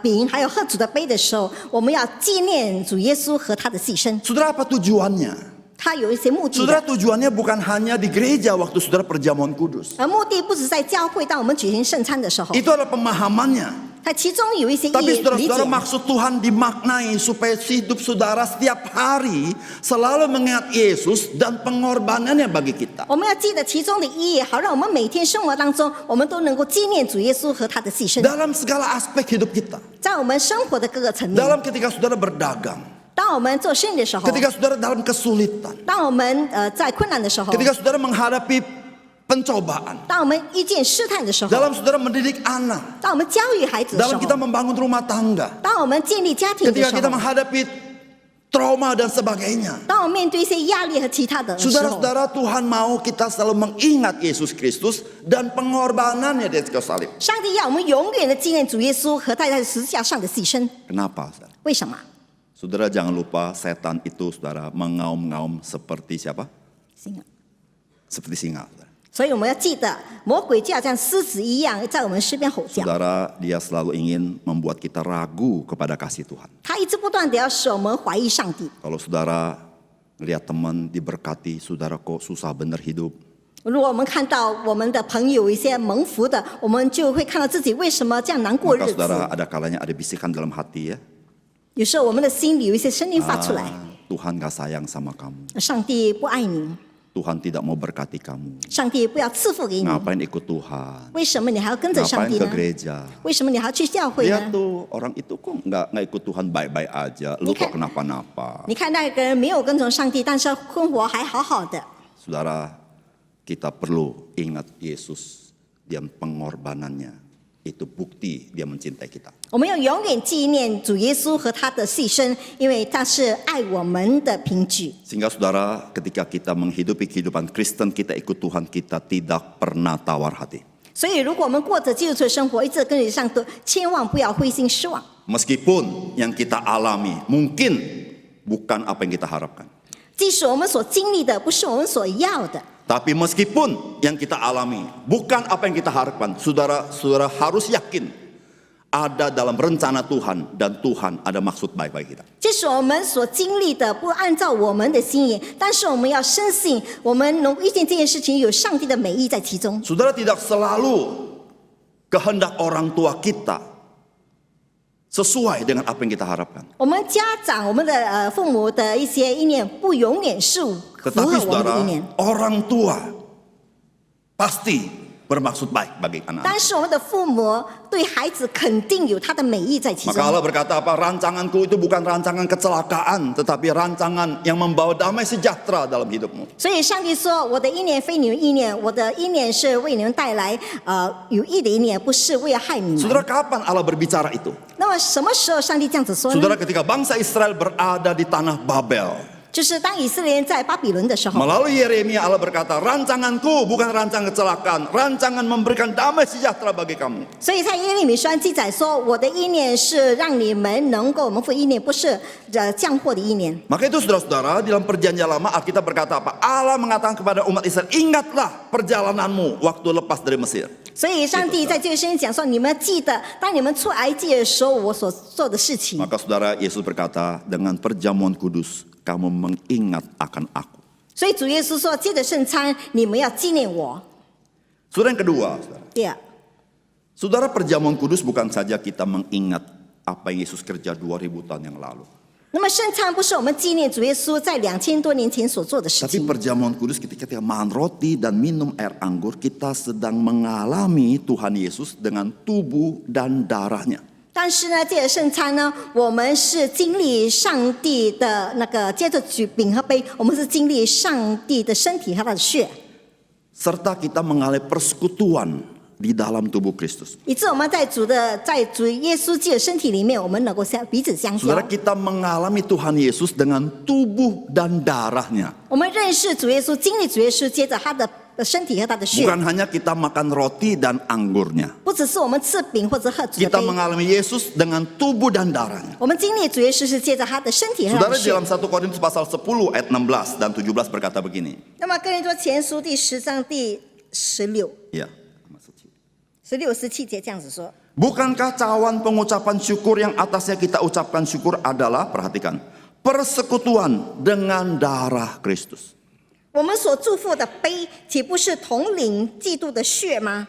饼，还有喝主的杯的时候，我们要纪念主耶稣和他的牺牲。 Saudara, apa tujuannya? 他有一些目的 Saudara, 的， tujuannya bukan hanya di gereja waktu saudara perjamuan kudus. 而目的不止在教会，当我们举行圣餐的时候， Itu adalah pemahamannya. 它其中有一些 Tapi 理解。 saudara-saudara, maksud Tuhan dimaknai supaya hidup saudara setiap hari selalu mengingat Yesus dan pengorbanannya bagi kita. 我们要记得其中的意义，好让我们每天生活当中，我们都能够纪念主耶稣和他的牺牲， Dalam segala aspek hidup kita. 在我们生活的各个层面。 Dalam ketika saudara berdagang. 当我们做生意的时候， Ketika saudara dalam kesulitan. 当我们在困难的时候， Ketika saudara menghadapi pencobaan. 当我们遇见试探的时候， Dalam saudara mendidik anak. 当我们教育孩子的时 Dalam 候， kita membangun rumah tangga. 当我们建立家庭的 Ketika 时 kita 候， menghadapi trauma dan sebagainya. 当我们面对一些压力和其他的时候， Saudara-saudara, Tuhan mau kita selalu mengingat Yesus Kristus dan pengorbanannya di kayu salib. 上帝要我们永远的纪念主耶稣和他在十字架上的牺牲。 Kenapa, saudara? 为什么？ Saudara, jangan lupa setan itu, saudara, mengaum-ngaum seperti siapa? 行啊 Seperti singa, saudara. 所以我们要记得，魔鬼就好像狮子一样，在我们身边吼叫。 Saudara, dia selalu ingin membuat kita ragu kepada kasih Tuhan. 他一直不断的要使我们怀疑上帝。 Kalau saudara lihat teman diberkati, saudara kok susah bener hidup. 如果我们看到我们的朋友一些蒙福的，我们就会看到自己为什么这样难过 Maka 日 saudara 子。 ada kalanya ada bisikan dalam hati ya. 有时候我们的心里有一些声音发出来， Tuhan gak sayang sama kamu. 上帝不爱你， Tuhan tidak mau berkati kamu. 上帝不要赐福给你， Ngapain ikut Tuhan? 为什么你还要跟着上 Ngapain 帝 ke 呢？ gereja? 为什么你还要去教会 Lihat 呢？ tuh orang itu kok nggak ikut Tuhan baik-baik aja. Lu kok kenapa-napa? 你看那个人没有跟从上帝，但是生活还好好的。 Saudara, kita perlu ingat Yesus dan pengorbanannya. Itu bukti dia mencintai kita. 我们要永远纪念主耶稣和他的牺牲，因为他是爱我们的凭据。 Sehingga saudara, ketika kita menghidupi kehidupan Kristen, kita ikut Tuhan, kita tidak pernah tawar hati. 所以，如果我们过着基督徒的生活，一直跟随上帝，千万不要灰心失望。 Meskipun yang kita alami mungkin bukan apa yang kita harapkan. 即使我们所经历的不是我们所要的， Tapi meskipun yang kita alami bukan apa yang kita harapkan, saudara harus yakin ada dalam rencana Tuhan dan Tuhan ada maksud baik bagi kita. 即使我们所经历的不按照我们的心意，但是我们要深信，我们能遇见这件事情有上帝的美意在其中。 Saudara, tidak selalu kehendak orang tua kita sesuai dengan apa yang kita harapkan. 我们家长、我们的父母的一些意念，不永远是符合 Tetapi 我们的 saudara, 意念。 orang tua pasti bermaksud baik bagi anak-anak. 但是我们的父母对孩子肯定有他的美意在其 Maka 中。 Allah berkata apa? Rancanganku itu bukan rancangan kecelakaan, tetapi rancangan yang membawa damai sejahtera dalam hidupmu. 所以上帝说：“我的意念非你们意念，我的意念是为你们带来有益的意念，不是为了害你们。” Saudara, kapan Allah berbicara itu? 那么什么时候上帝这样子说呢？ Saudara, ketika bangsa Israel berada di tanah Babel. 就是当以色列人在巴比伦的时候， Melalui Yeremia Allah berkata, rancanganku bukan rancangan kecelakaan, rancangan memberikan damai sejahtera bagi kamu. 所以在耶利米书上记载说，我的意念是让你们能够蒙福意念，不是降祸的意念。 Maka itu saudara-saudara, dalam perjanjian lama Alkitab berkata apa? Allah mengatakan kepada umat Israel, ingatlah perjalananmu waktu lepas dari Mesir. 所以上帝在这个圣经讲说，你们记得当你们出埃及的时候，我所做的事情。 Maka saudara, Yesus berkata, dengan perjamuan kudus kamu mengingat akan aku. 所以主耶稣说，借着圣餐，你们要纪念我。 Saudara yang kedua, saudara. 第二， Saudara, perjamuan kudus bukan saja kita mengingat apa yang Yesus kerja 2000 tahun yang lalu. 那么圣餐不是我们纪念主耶稣在2000多年前所做的事 Tapi 情， perjamuan kudus ketika kita makan roti dan minum air anggur, kita sedang mengalami Tuhan Yesus dengan tubuh dan darahnya. 但是呢，借着圣餐呢，我们是经历上帝的那个，接着举饼和杯，我们是经历上帝的身体和他的血， Serta kita mengalami persekutuan di dalam tubuh Kristus. 以致我们在主耶稣基督的身体里面，我们能够彼此相交 Saudara, kita mengalami Tuhan Yesus dengan tubuh dan darahnya. 我们认识主耶稣，经历主耶稣，接着他的身体和他的血， Bukan hanya kita makan roti dan anggurnya. 不只是我们吃饼或者喝主的 Kita 杯， mengalami Yesus dengan tubuh dan darahnya. 我们经历主耶稣是借着他的身体和他 Saudara, 的血 dalam 1 Korintus pasal 10 ayat 16 dan 17 berkata begini. 那么哥林多前书第10章第16、 Ya. 16、17节这样子说。 Bukankah cawan pengucapan syukur yang atasnya kita ucapkan syukur adalah, perhatikan, persekutuan dengan darah Kristus. 我们所祝福的杯，岂不是统领基督的血吗？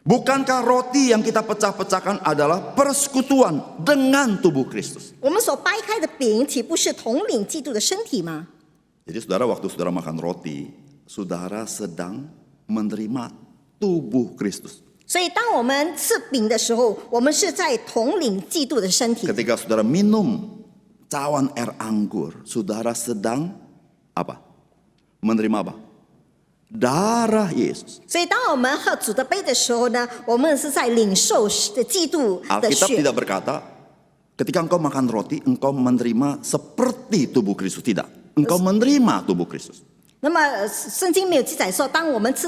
Bukankah roti yang kita pecah-pecahkan adalah persekutuan dengan tubuh Kristus. 我们所掰开的饼，岂不是统领基督的身体吗？ Jadi saudara, waktu saudara makan roti, saudara sedang menerima tubuh Kristus. 所以，当我们吃饼的时候，我们是在统领基督的身体。 Ketika saudara minum cawan air anggur, saudara sedang apa? Menerima apa? Darah Yesus. 所以，当我们喝主的杯的时候呢，我们是在领受基督的 Alkitab 血。 tidak berkata, ketika engkau makan roti, engkau menerima seperti tubuh Kristus. Tidak. Engkau menerima tubuh Kristus. 那么，圣经没有记载说，当我们吃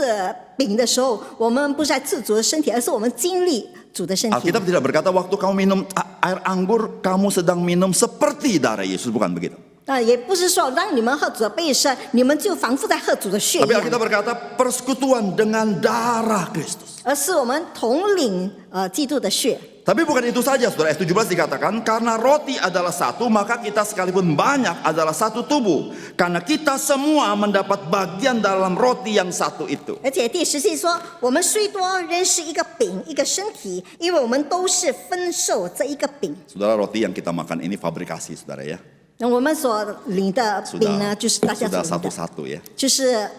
饼的时候，我们不是在吃主的身体，而是我们经历主的身体。 Alkitab tidak berkata, waktu kamu minum air anggur, kamu sedang minum seperti darah Yesus. Bukan begitu. 也不是说让你们喝主的杯时，你们就仿佛在喝主的血一 Tapi 样， Alkitab berkata, persekutuan dengan darah Kristus. 而是我们统领基督的血。 Tapi bukan itu saja, saudara. Ayat 17 dikatakan, karena roti adalah satu, maka kita sekalipun banyak adalah satu tubuh. Karena kita semua mendapat bagian dalam roti yang satu itu. 而且第14节说，我们虽多，仍是一个饼，一个身体，因为我们都是分受这一个饼。 Saudara, roti yang kita makan ini fabrikasi, saudara ya. 那我们所领的饼呢， Sudah, 就是大家所 sudah 领的， satu-satu ya. 就是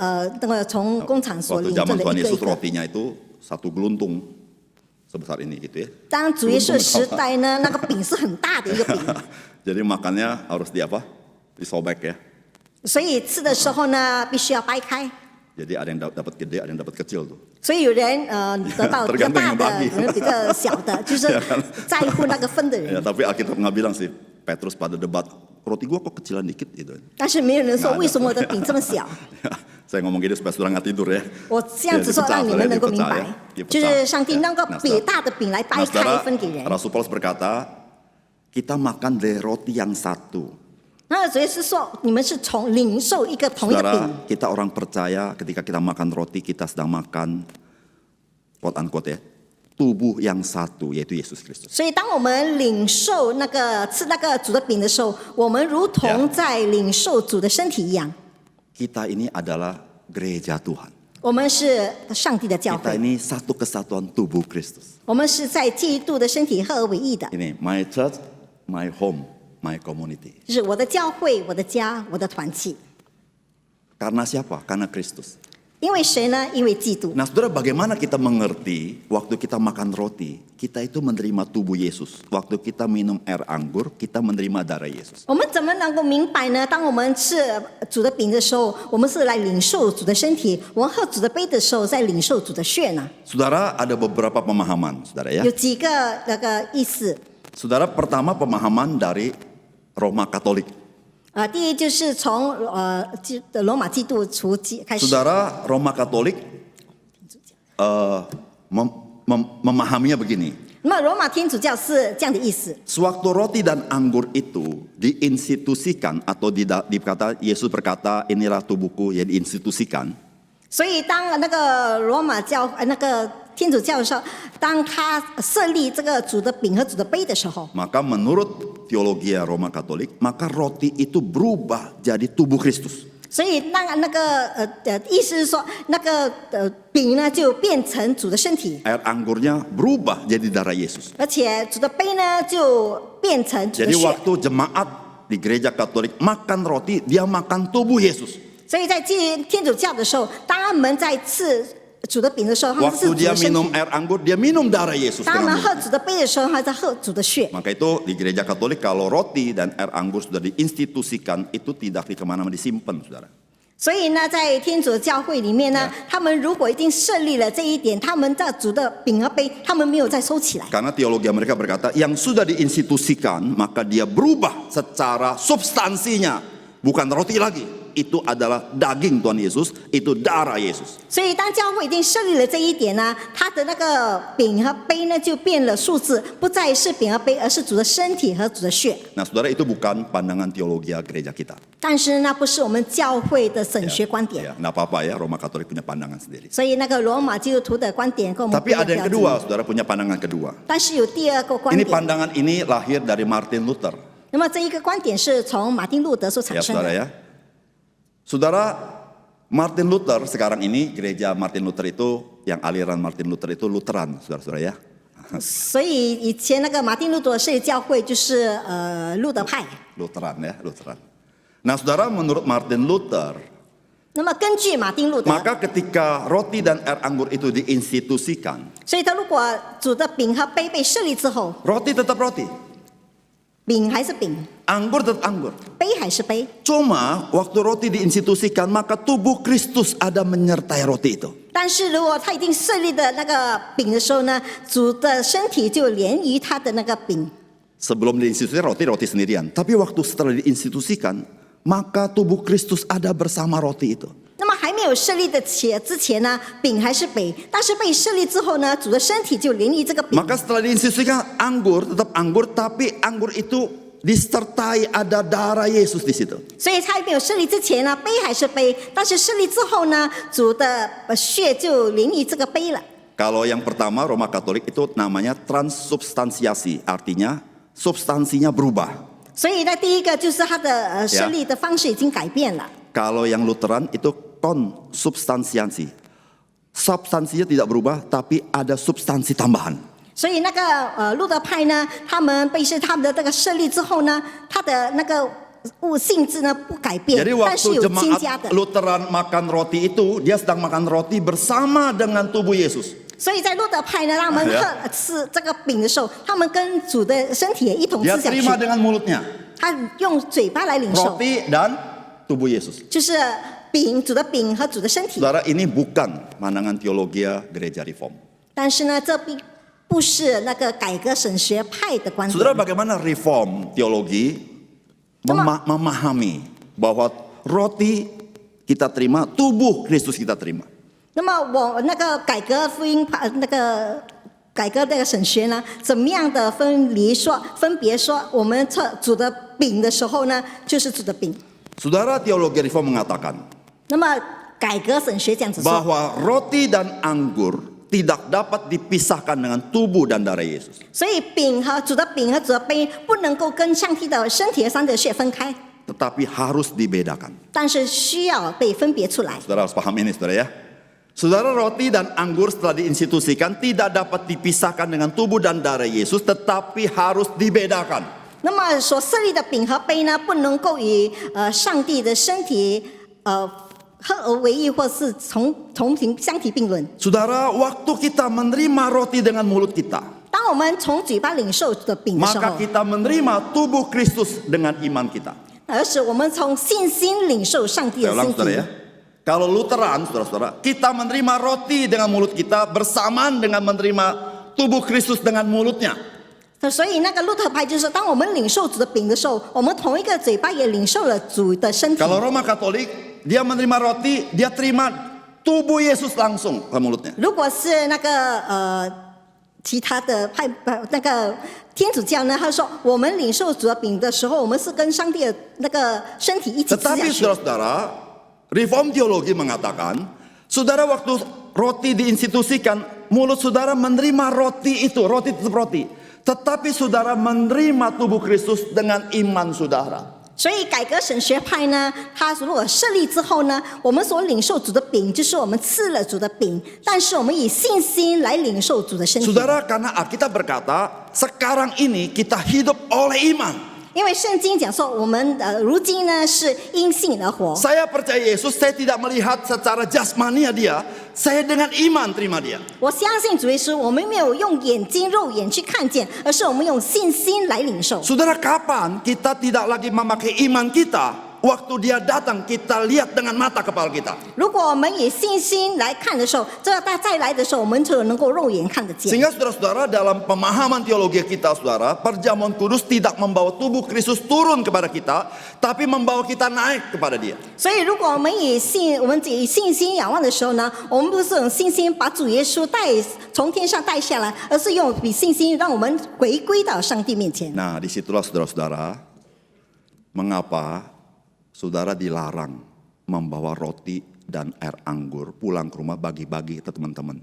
那个从工厂所 Waktu 领着 zaman 的 Tuhan 一个一 Yesus 个。 rotinya itu satu geluntung sebesar ini gitu ya. 当主耶稣的时代呢，那个饼是很大的一个饼， Jadi makannya harus di apa? Disobek ya. 所以吃的时候呢，必须要掰开。 Jadi ada yang dapat gede, ada yang dapat kecil tuh. 所以有人得到比较大 Tergantung yang 的， bagi. 可能比较小的，就是在乎那个分的 Ya, 人。 tapi Alkitab nggak bilang sih. Petrus pada debat, roti gua kok kecilan dikit gitu. 但是没有人说 Nggak ada. 为什么我的饼这么小。 Saya ngomong gini supaya saudara nggak tidur ya. 我这样子说，让你们能够明白，就 Dipecah. 是上帝那个 Nah, 比大的饼来掰 Nah, 开 saudara, 分给人。 Rasul Paulus berkata, kita makan dari roti yang satu. 那主要是说，你们是从领受一个同一个 Saudara, 饼。 kita orang percaya ketika kita makan roti, kita sedang makan, quote unquote ya, tubuh yang satu, yaitu Yesus Kristus. 所以，当我们领受那个吃那个主的饼的时候，我们如同在领受主的身体一样。 Kita ini adalah gereja Tuhan. 我们是上帝的教 Kita 会， ini satu kesatuan tubuh Kristus. 我们是在基督的身体合而为一的。 Ini my church, my home, my community. 就是我的教会、我的家、我的团契。 Karena siapa? Karena Kristus. 因为谁呢？因为基督。 Nah, saudara, bagaimana kita mengerti waktu kita makan roti, kita itu menerima tubuh Yesus. Waktu kita minum air anggur, kita menerima darah Yesus. 我们怎么能够明白呢？当我们吃主的饼的时候，我们是来领受主的身体；我们喝主的杯的时候，在领受主的血呢？ Saudara, ada beberapa pemahaman, saudara ya. 有几个那个意思。 Saudara, pertama pemahaman dari Roma Katolik. 第一就是从罗马基督徒开始。 Saudara, Roma Katolik memahaminya begini. 那么罗马天主教是这样的意思。 Sewaktu roti dan anggur itu diinstitusikan atau dikata Yesus berkata inilah tubuhku yang diinstitusikan. 所以当那个罗马教那个天主教的时候，当他设立这个主的饼和主的杯的时候， Maka menurut teologi Roma Katolik, maka roti itu berubah jadi tubuh Kristus. 所以那个意思是说，那个饼呢就变成主的身体， Air anggurnya berubah jadi darah Yesus. 而且主的杯呢就变成主的 Jadi 血。 waktu jemaat di gereja Katolik makan roti, dia makan tubuh Yesus. 所以在天主教的时候，当他们在吃主的饼的时候，他们是 Waktu 主 dia 的身 minum 体； air anggur, dia minum darah Yesus. 当他 dengan 们 mulut. 喝主的杯的时候，他在喝主的血。 Maka itu di gereja Katolik kalau roti dan air anggur sudah diinstitusikan itu tidak kemana-mana disimpan, saudara. 所以呢，在天主教会里面呢，他们如果已经设立了这一点，他们的主的饼和杯，他们没有再收起来。 Karena teologi mereka berkata yang sudah diinstitusikan maka dia berubah secara substansinya, bukan roti lagi. Itu adalah daging Tuhan Yesus, itu darah Yesus. 所以当教会已经设立了这一点呢，它的那个饼和杯呢就变了数字，不再是饼和杯，而是主的身体和主的血。 Nah, saudara, itu bukan pandangan teologi gereja kita. 但是那不是我们教会的神学观点， Ya, nggak apa-apa ya, Roma Katolik punya pandangan sendiri. 所以那个罗马基督徒的观点跟我们不 Tapi 一样 ada yang 标 kedua, 准。 saudara punya pandangan kedua. 但是有第二个观 Ini 点， pandangan ini lahir dari Martin Luther. 那么这一个观点是从马丁路德所产 Ya, 生 saudara 的。 ya. Saudara, Martin Luther sekarang ini gereja Martin Luther itu yang aliran Martin Luther itu Lutheran, saudara-saudara ya. 所以以前那个马丁路德设立教会就是路德派。 Lutheran ya, Lutheran. Nah, saudara, menurut Martin Luther, 那么根据马丁路德， maka ketika roti dan air anggur itu diinstitusikan, 所以他如果主的饼和杯被设立之后， roti tetap roti, 饼还是饼， anggur tetap anggur. 杯还是杯。 Cuma waktu roti diinstitusikan, maka tubuh Kristus ada menyertai roti itu. 但是如果他已经设立的那个饼的时候呢，主的身体就连于他的那个饼。 Sebelum diinstitusikan roti sendirian. Tapi waktu setelah diinstitusikan, maka tubuh Kristus ada bersama roti itu. 那么还没有设立的之前呢，饼还是杯；但是被设立之后呢，主的身体就连于这个饼。 Maka setelah diinstitusikan anggur tetap anggur, tapi anggur itu disertai ada darah Yesus di situ. 所以他没有设立之前呢，杯还是杯；但是设立之后呢，主的血就连于这个杯了。 Kalau yang pertama Roma Katolik itu namanya transubstansiasi, artinya substansinya berubah. 所以呢，第一个就是它的设立的方式已经改变了。 Kalau yang Lutheran itu konsubstansiasi. Substansinya tidak berubah, tapi ada substansi tambahan. 所以那个路德派呢，他们他们的这个设立之后呢，它的那个性质呢不改变 Jadi， 但是 waktu 有增加 jemaat 的。 Lutheran makan roti itu, dia sedang makan roti bersama dengan tubuh Yesus. 所以在路德派呢，他们吃这个饼的时候，他们跟主的身体也一同 Dia 吃下去。 terima dengan mulutnya 他用嘴巴来领受， roti dan tubuh Yesus. 就是主的饼和主的身体。 Saudara, ini bukan pandangan teologi gereja Reform. 但是呢，这并不是那个改革神学派的观点。 Saudara, bagaimana Reform teologi memahami bahwa roti kita terima, tubuh Kristus kita terima. 那么我那个改革福音派那个改革这个神学呢，怎么样的分别说，我们主的饼的时候呢，就是主的饼。 Saudara, teologi Reform mengatakan 那么改革神学这样子说， bahwa roti dan anggur tidak dapat dipisahkan dengan tubuh dan darah Yesus. 所以主的饼和主的杯不能够跟上帝的身体和上帝的血分开， Tetapi harus dibedakan. 但是需要被分别出来。 Saudara harus paham ini, saudara ya. Saudara, roti dan anggur setelah diinstitusikan tidak dapat dipisahkan dengan tubuh dan darah Yesus, tetapi harus dibedakan. 那么所设立的饼和杯呢，不能够与上帝的身体合而为一，或是相提并论。 Saudara, waktu kita menerima roti dengan mulut kita, 当我们从嘴巴领受的饼的时 maka 候， kita menerima tubuh Kristus dengan iman kita. 而是我们从信心领受上帝 Saya 的 ulang, 身 saudara 体 ya. Kalau Lutheran, saudara-saudara, kita menerima roti dengan mulut kita bersamaan dengan menerima tubuh Kristus dengan mulutnya. 所以那个路特派就是当我们领受主的饼的时候，我们同一个嘴巴也领受了主的身体。 Kalau Roma Katolik, dia menerima roti, dia terima tubuh Yesus langsung ke mulutnya. 如果是那个其他的派那个天主教呢，他说我们领受主的饼的时候，我们是跟上帝的那个身体一起吃下 Tetapi 去。 saudara-saudara, reform teologi mengatakan, saudara waktu roti diinstitusikan, mulut saudara menerima roti itu, roti tetap roti. Tetapi saudara menerima tubuh Kristus dengan iman saudara. 所以改革神学派呢，它如果设立之后呢，我们所领受主的饼，就是我们吃了主的饼，但是我们以信心来领受主的身体。 Saudara, karena Alkitab berkata, sekarang ini kita hidup oleh iman. 因为圣经讲说，我们如今呢是因信而活。 Saya percaya Yesus, saya tidak melihat secara jasmania dia, saya dengan iman terima dia. 我相信主耶稣，我们没有用眼睛肉眼去看见，而是我们用信心来领受。 Saudara, kapan kita tidak lagi memakai iman kita? Waktu dia datang, kita lihat dengan mata kepala kita. 如果我们以信心来看的时候，这他再来的时候，我们就能够肉眼看得见。 Sehingga saudara-saudara dalam pemahaman teologi kita, saudara, perjamuan kudus tidak membawa tubuh Kristus turun kepada kita, tapi membawa kita naik kepada dia. 所以，如果我们以信心仰望的时候呢，我们不是用信心把主耶稣从天上带下来，而是用比信心让我们回归到上帝面前。 Nah, disitulah saudara-saudara, mengapa saudara dilarang membawa roti dan air anggur pulang ke rumah bagi-bagi ke teman-teman.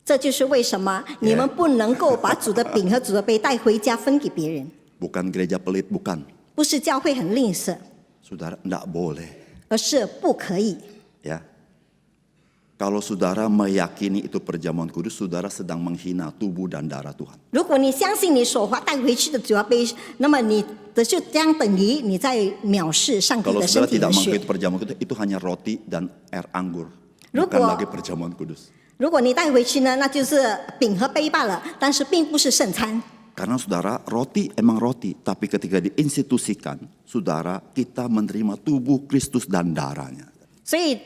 这就是为什么你们不能够把主的饼和主的杯带回家分给别人， Bukan gereja pelit, bukan. 不是教会很吝啬， Saudara, enggak boleh. 而是不可以。 Ya. Kalau saudara meyakini itu perjamuan kudus, saudara sedang menghina tubuh dan darah Tuhan. 如果你相信你所带回去的主要杯，那么你的就将等于你在藐视上帝 Kalau 的身 saudara 体 tidak 和 mengaku 血。 itu perjamuan kudus, itu hanya roti dan air anggur. Ruko. Bukan lagi perjamuan kudus. 如果你带回去呢，那就是饼和杯罢了，但是并不是圣餐。 Karena saudara, roti emang roti, tapi ketika diinstitusikan, saudara, kita menerima tubuh Kristus dan darahnya. 所以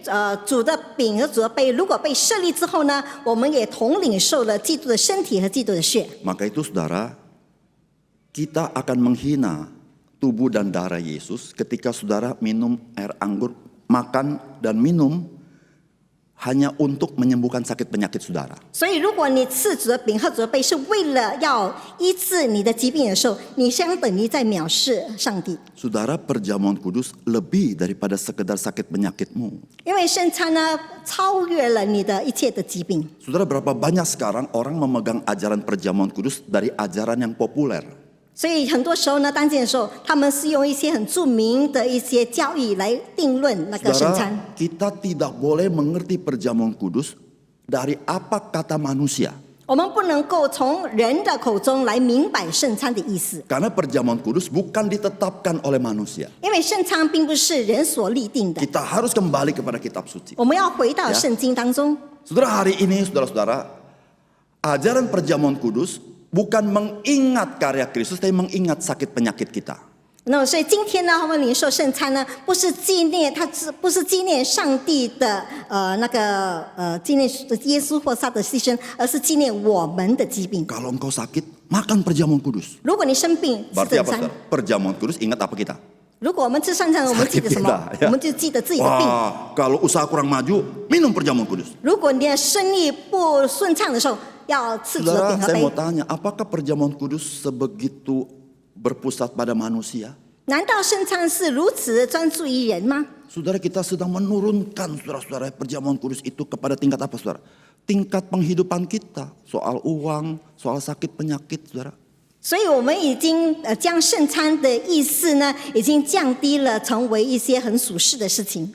主的饼和主的杯，如果被设立之后呢，我们也同领受了基督的身体和基督的血。 Maka itu saudara, kita akan menghina tubuh dan darah Yesus ketika saudara minum air anggur, makan dan minum hanya untuk menyembuhkan sakit penyakit saudara. 所以，如果你吃主的饼和主的杯是为了要医治你的疾病的时候，你相等于在藐视上帝。 Saudara, perjamuan kudus lebih daripada sekedar sakit penyakitmu. 因为圣餐呢，超越了你的一切的疾病。 Saudara, berapa banyak sekarang orang memegang ajaran perjamuan kudus dari ajaran yang populer. 所以很多时候呢，当今的时候，他们是用一些很著名的一些教义来定论那个圣餐。 Saudara, kita tidak boleh mengerti perjamuan kudus dari apa kata manusia. 我们不能够从人的口中来明白圣餐的意思， Karena perjamuan kudus bukan ditetapkan oleh manusia. 因为圣餐并不是人所立定的。 Kita harus kembali kepada kitab suci. 我们要回到圣经当中。 Saudara, hari ini saudara-saudara, ajaran perjamuan kudus bukan mengingat karya Kristus, tapi mengingat sakit penyakit kita. 那么，所以今天呢，我们领受圣餐呢，不是纪念上帝的纪念耶稣或他的牺牲，而是纪念我们的疾病。 Kalau engkau sakit, makan perjamuan kudus. 如果你生病，吃 Berarti 圣 apa 餐。 saudara? Perjamuan kudus ingat apa kita? 如果我们吃圣餐，我们记得什么 Sakit kita, ya. 我们就记得自己的病。 Wah, kalau usaha kurang maju, minum perjamuan kudus. 如果你的生意不顺畅的时候，要吃主的 Saudara, 饼和 saya 杯 mau。tanya, apakah perjamuan kudus sebegitu berpusat pada manusia? 难道圣餐是如此专注于人吗？ Saudara, kita sedang menurunkan saudara-saudara perjamuan kudus itu kepada tingkat apa saudara? Tingkat penghidupan kita, soal uang, soal sakit penyakit saudara. 所以我们已经将圣餐的意思呢，已经降低了，成为一些很属世的事情。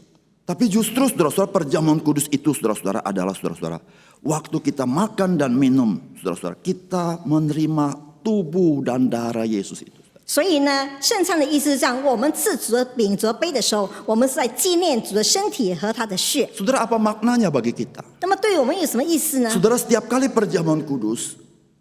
Tapi justru saudara-saudara perjamuan kudus itu saudara-saudara adalah saudara-saudara. Waktu kita makan dan minum saudara-saudara, kita menerima tubuh dan darah Yesus itu. 所以呢，圣餐的意思是这样：我们吃主的饼、主的杯的时候，我们是在纪念主的身体和他的血。 Saudara, apa maknanya bagi kita? 那么对于我们有什么意思呢？ Saudara, setiap kali perjamuan kudus,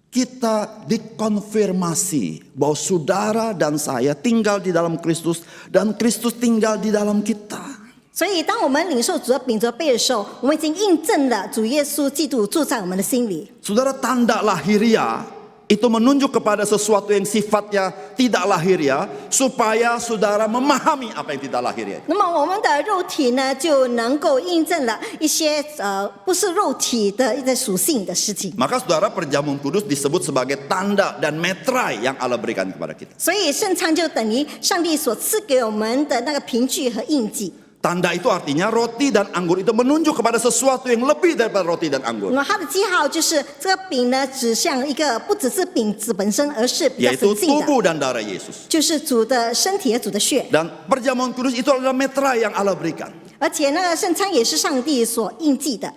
kita dikonfirmasi bahwa saudara dan saya tinggal di dalam Kristus dan Kristus tinggal di dalam kita. 所以，当我们领受主的饼、主的杯的时候，我们已经印证了主耶稣基督住在我们的心里。 Saudara, tanda lahiriah itu menunjuk kepada sesuatu yang sifatnya tidak lahiriah, supaya saudara memahami apa yang tidak lahiriah. 那么我们的肉体呢，就能够印证了一些不是肉体的一个属性的事情。 Maka saudara, perjamuan kudus disebut sebagai tanda dan metrai yang Allah berikan kepada kita. 所以圣餐就等于上帝所赐给我们的那个凭据和印记。 Tanda itu artinya roti dan anggur itu menunjuk kepada sesuatu yang lebih daripada roti dan anggur. 那么它的记号就是这个饼呢，指向一个不只是饼子本身，而是比较 Yaitu 神性的， tubuh dan darah Yesus. 就是主的身体和主的血。 Dan perjamuan kudus itu adalah metrai yang Allah berikan. 而且那个圣餐也是上帝所印记的。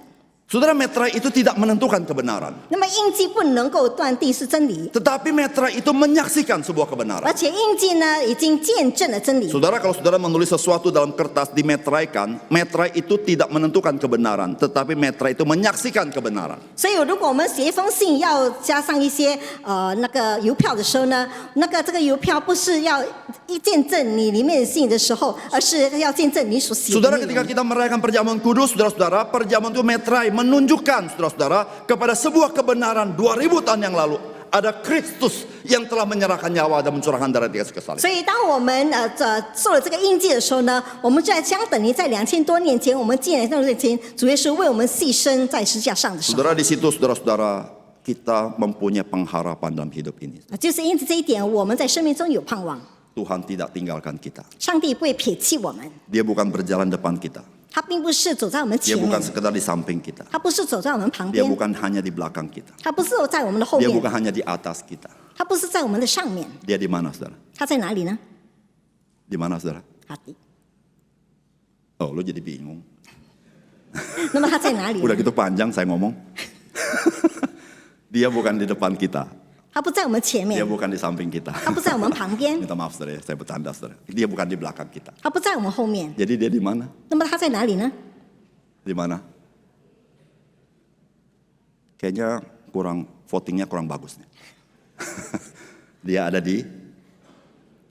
Saudara, metrai itu tidak menentukan kebenaran. 那么印记不能够断定是真理， Tetapi metrai itu menyaksikan sebuah 而 kebenaran. 且印记呢已经见证了真理。 Saudara, kalau saudara menulis sesuatu dalam kertas dimetraikan, metrai itu tidak menentukan kebenaran, tetapi metrai itu menyaksikan kebenaran. 所以如果我们写一封信要加上一些那个邮票的时候呢，这个邮票不是要见证你里面的信的时候，而是要见证你所写的 Saudara, 内 ketika 容。 kita merayakan perjamuan kudus, saudara-saudara, perjamuan itu metrai menunjukkan saudara-saudara kepada sebuah kebenaran 2000 tahun yang lalu. Ada Kristus yang telah menyerahkan nyawa dan mencurahkan darah di atas salib. 所以当我们受了这个印记的时候呢，我们在相等于在2000多年前，我们进来到这前，主耶稣为我们牺牲在十字架上的时候， Saudara, di situ saudara-saudara, kita mempunyai pengharapan dalam hidup ini. 就是因此这一点，我们在生命中有盼望。 Tuhan tidak tinggalkan kita. 上帝不会撇弃我们， Dia bukan berjalan depan kita. 他并不是走在我们 Dia 前面 bukan，sekedar di samping kita. 他不是走在我们旁 Dia 边， bukan hanya di belakang kita. 他不是在我们的后 Dia 面， bukan hanya di atas kita. 他不是在我们的上面， Dia di mana, saudara? 他在哪里呢？ Di mana, saudara? 好的， Oh, lu jadi bingung. 那么他在哪里呢？ Udah gitu panjang saya ngomong. Dia bukan di depan kita. 他不在我们前 Dia 面， bukan di samping kita. 他不在我们旁边， Minta maaf, saudara, saya bercanda, saudara. Dia bukan di belakang kita. 他不在我们后面。 Jadi dia di mana? 那么他在哪里呢？ Di mana? Kayaknya votingnya kurang bagus nih. Dia ada di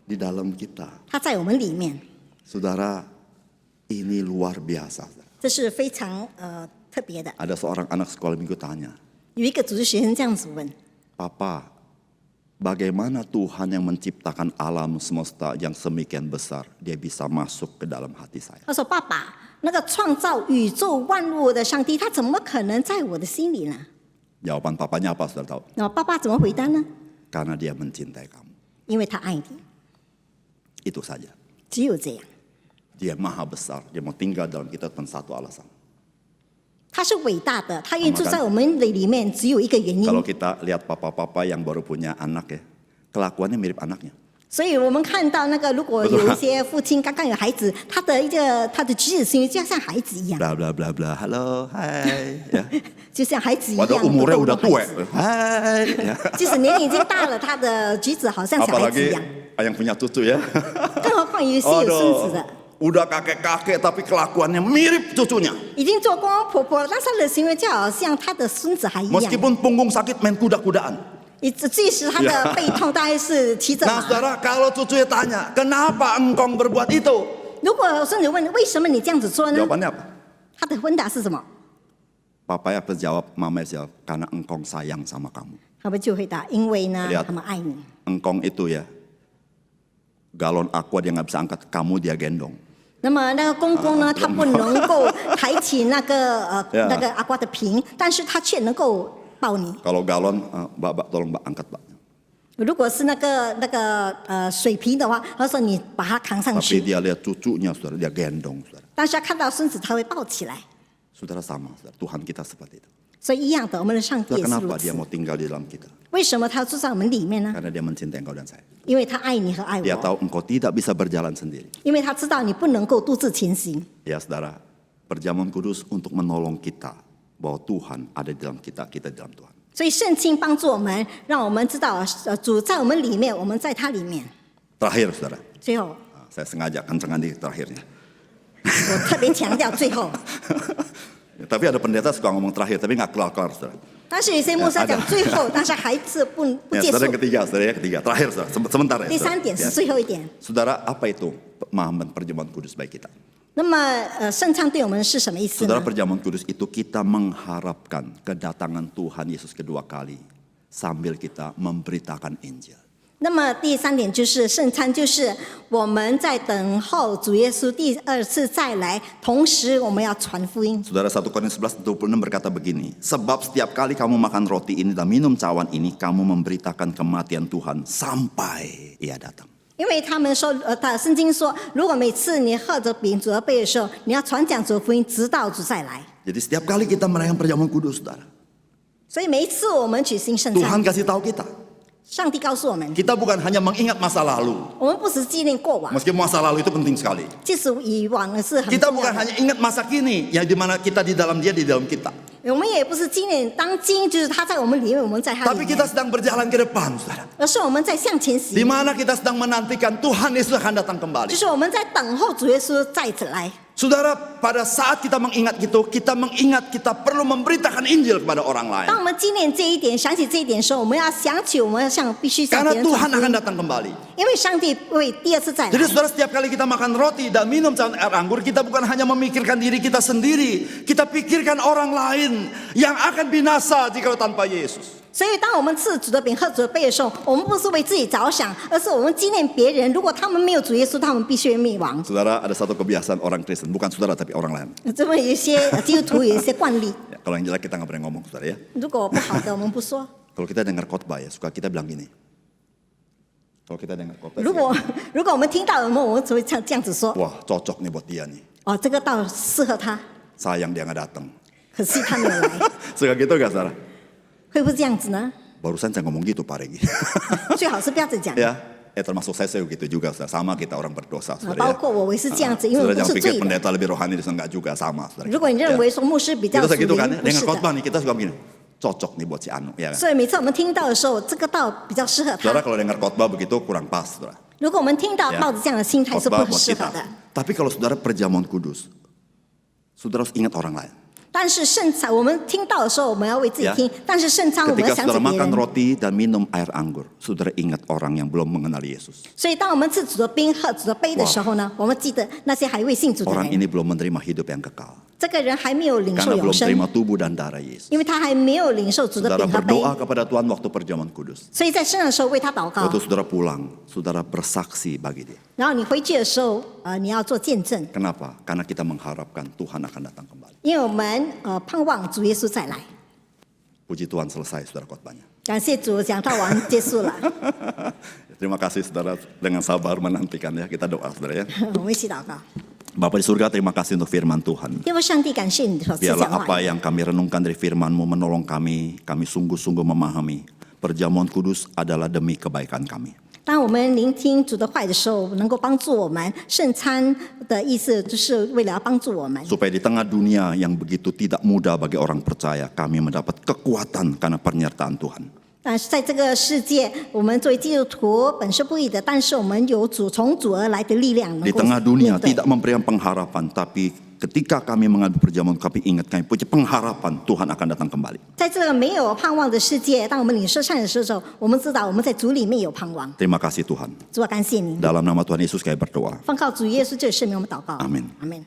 dalam kita. 他在我们里面， Saudara, ini luar biasa. 这是非常特别的。 Ada seorang anak sekolah minggu tanya, 有一个组织学生这样子问 Papa, bagaimana Tuhan yang menciptakan alam semesta yang semikian besar, dia bisa masuk ke dalam hati saya? 他说：“爸爸，那个创造宇宙万物的上帝，他怎么可能在我的心里呢 Jawaban papanya apa, saudara tahu? ？”那么爸爸怎么回答呢？ Karena dia mencintai kamu. 因为他爱你， Itu saja. 只有这样。 Dia maha besar, dia mau tinggal dalam kita dengan satu alasan. 他是伟大的，他愿意住在我们的里面，只有一个原因。 Kalau kita lihat papa-papa yang baru punya anak ya, kelakuannya mirip anaknya. 所以我们看到那个，如果有一些父亲刚刚有孩子，他的举止行为就像孩子一样， Bla bla bla bla, halo, hai, ya. 就像孩子一样。 Padahal umurnya 不 udah 懂 tua, 孩子 hai. Ya. 即使年龄已经大了，他的举止好像小孩子一 Apalagi 样。 yang punya cucu ya. 更何况有一些有孙子的， Udah kakek-kakek tapi kelakuannya mirip cucunya. 已经做公公婆婆了，但是他的行为就好像他的孙子还一样。 Meskipun punggung sakit main kuda-kudaan. 即使他的背痛，大概是骑着 Nah 马。 saudara, kalau cucunya tanya, kenapa engkong berbuat itu? 如果孙子问为什么你这样子做呢？ Jawabannya apa? 他的回答是什么？ Papa ya jawab, mama ya jawab, karena engkong sayang sama kamu. 他们就回答：因为呢 Lihat 他们爱你。 Engkong itu ya, galon aqua dia nggak bisa angkat, kamu dia gendong. 那么那个公公呢，他不能够抬起那个那个阿瓜的瓶，但是他却能够抱你。 Kalau galon, mbak tolong mbak angkat mbak. 如果是那个水瓶的话，他说你把它扛上 Tapi 去， dia lihat cucunya, saudara, dia gendong, saudara. 但是他看到孙子他会抱起来。 Saudara sama, saudara. Tuhan kita seperti itu. 所以一样的，我们的上帝 Saudara, 也是如 kenapa 此 dia。mau tinggal di dalam kita? 为什么他住在我们里面呢？ Karena dia mencintai engkau dan saya. 因为他爱你和爱 Dia 我， tahu engkau tidak bisa berjalan sendiri. 因为他知道你不能够独自前行。 Ya saudara, perjamuan kudus untuk menolong kita bahwa Tuhan ada di dalam kita, kita di dalam Tuhan. 所以圣经帮助我们，让我们知道主在我们里面，我们在他里面。 Terakhir saudara, 最后， saya sengaja kencengkan di terakhirnya. 我特别强调最后， Tapi ada pendeta suka ngomong terakhir, tapi nggak kelar-kelar saudara. 但是有些牧师讲最后，但是还是不 Ya, 结 saudara 束 yang。ketiga, saudara yang ketiga, terakhir saudara, sebentar ya. 第三点 saudara. 是 Ya. 最后一点。 Saudara, apa itu pemahaman perjamuan kudus bagi kita? 那么圣餐对我们是什么意思 Saudara, 呢？ perjamuan kudus itu kita mengharapkan kedatangan Tuhan Yesus kedua kali sambil kita memberitakan Injil. 那么第三点就是圣餐，就是我们在等候主耶稣第二次再来，同时我们要传福音。 Saudara 1 Korintus 11:26 berkata begini, sebab setiap kali kamu makan roti ini dan minum cawan ini, kamu memberitakan kematian Tuhan sampai Ia datang. 因为他们说，圣经说，如果每次你喝着饼、煮着杯的时候，你要传讲主的福音，直到主再来。 Jadi setiap kali kita merayakan perjamuan kudus, saudara, 所以每一次我们举行圣 Tuhan 餐， kasih tahu kita, 上帝告诉我们， kita bukan hanya mengingat masa lalu, 我们不只纪念过往， meskipun masa lalu itu penting sekali. 即使以往的是很 Kita 重要 bukan 的， hanya ingat masa kini, yang dimana kita di dalam dia, di dalam kita. 我们也不是纪念当今，就是他在我们里面，我们在他 Tapi 里 kita 面， sedang berjalan ke depan, saudara. 而是我们在向前 Di 行， mana kita sedang menantikan Tuhan Yesus akan datang 就 kembali. 是我们在等候主耶稣再次来。 Saudara, pada saat kita mengingat itu, kita mengingat kita perlu memberitakan Injil kepada orang lain. 当我们纪念这一点、想起这一点的时候，我们要想起我们必须向 Karena 别人 Tuhan 传福 akan 音， datang kembali. 因为上帝会第二次再 Jadi 来。 saudara, setiap kali kita makan roti dan minum cawan air anggur, kita bukan hanya memikirkan diri kita sendiri, kita pikirkan orang lain yang akan binasa jika tanpa Yesus. 所以，当我们吃主的饼、喝主的杯的时候，我们不是为自己着想，而是我们纪念别人。如果他们没有主耶稣，他们必须会灭亡。 Saudara, ada satu kebiasaan orang Kristen, bukan saudara tapi orang lain. 这么有一些基督徒有一些惯例， Ya, kalau yang jelek kita nggak boleh ngomong, saudara ya. 如果不好的我们不说。 Kalau kita dengar khotbah ya, suka kita bilang gini. Kalau kita dengar khotbah, 如果我们听到了，我们只会这样子说： wah cocok nih buat dia nih. 哦，这个道适合他， Sayang dia nggak datang. 可惜他没有来， Suka gitu gak, saudara? 会不会这样子呢？ Barusan saya ngomong gitu Pak Regi. 最好是不要再讲。 Ya, termasuk saya gitu juga, saudara. Sama kita orang berdosa, 包 saudara ya. 括我也是这样子，因为我 Saudara 不 jangan 是 pikir 罪的。 pendeta lebih rohani, itu enggak juga, sama, saudara. 如果你认 Ya. 为说牧师比较 Kita 属 segitu 灵， kan, 不 dengan 是 khotbah 的。 nih kita suka begini, cocok nih buat si Anu, ya kan? 所以每次我们听到的时候，这个道比较适合 Saudara 他。 kalau dengar khotbah begitu kurang pas, saudara. 如果我们听到 Ya. 抱着这样的心态是不 Khotbah buat 适合 kita. 的。 Tapi kalau saudara perjamuan kudus, saudara harus ingat orang lain. 但是圣餐，我们听到的时候，我们要为自己 Ya. 听；但是圣餐，我们要 Ketika 想起 saudara 别 makan 人。 roti dan minum air anggur, saudara ingat orang yang belum mengenal Yesus. 所以，当我们吃主的冰、喝主的杯的时候呢，我们记得那些还未信主的 Orang 人， ini belum menerima hidup yang kekal. 这个人还没有领受 Karena 永 belum 生， terima tubuh dan darah Yesus. 因为他还没有领受主的 Saudara 饼和杯。 berdoa kepada Tuhan waktu perjamuan kudus. 所以在生日的时候为他祷告， Waktu saudara pulang, saudara bersaksi bagi dia. 然后你回去的时候，你要做见证， Kenapa? Karena kita mengharapkan Tuhan akan datang kembali. 因为我们盼望主耶稣再来。 Puji Tuhan, selesai saudara khotbahnya. 感谢主，讲道完结束了， Terima kasih saudara dengan sabar menantikan ya. Kita doa saudara ya. 我们一起祷告。 Bapa di surga, terima kasih untuk firman Tuhan. 天父上帝，感谢你所赐 Biarlah 讲 apa 话语。 yang kami renungkan dari firman-Mu menolong kami sungguh-sungguh memahami. Perjamuan kudus adalah demi kebaikan kami. 当我们聆听主的话语的时候，能够帮助我们。圣餐的意思就是为了要帮助我们， Supaya di tengah dunia yang begitu tidak mudah bagi orang percaya, kami mendapat kekuatan karena penyertaan Tuhan. 但是在这个世界，我们作为基督徒本是不易的，但是我们有从主而来的力量， Di 能够 tengah dunia 面对。 tidak memberikan pengharapan, tapi ketika kami mengambil perjamuan, kami ingat kami punya pengharapan Tuhan akan datang kembali. 在这个没有盼望的世界，当我们领受善的时候，我们知道我们在主里面有盼望。 Terima kasih Tuhan. 主啊，感谢您， Dalam nama Tuhan Yesus kami berdoa. 奉靠主耶稣这圣名，我们祷告。 Amin. 阿门。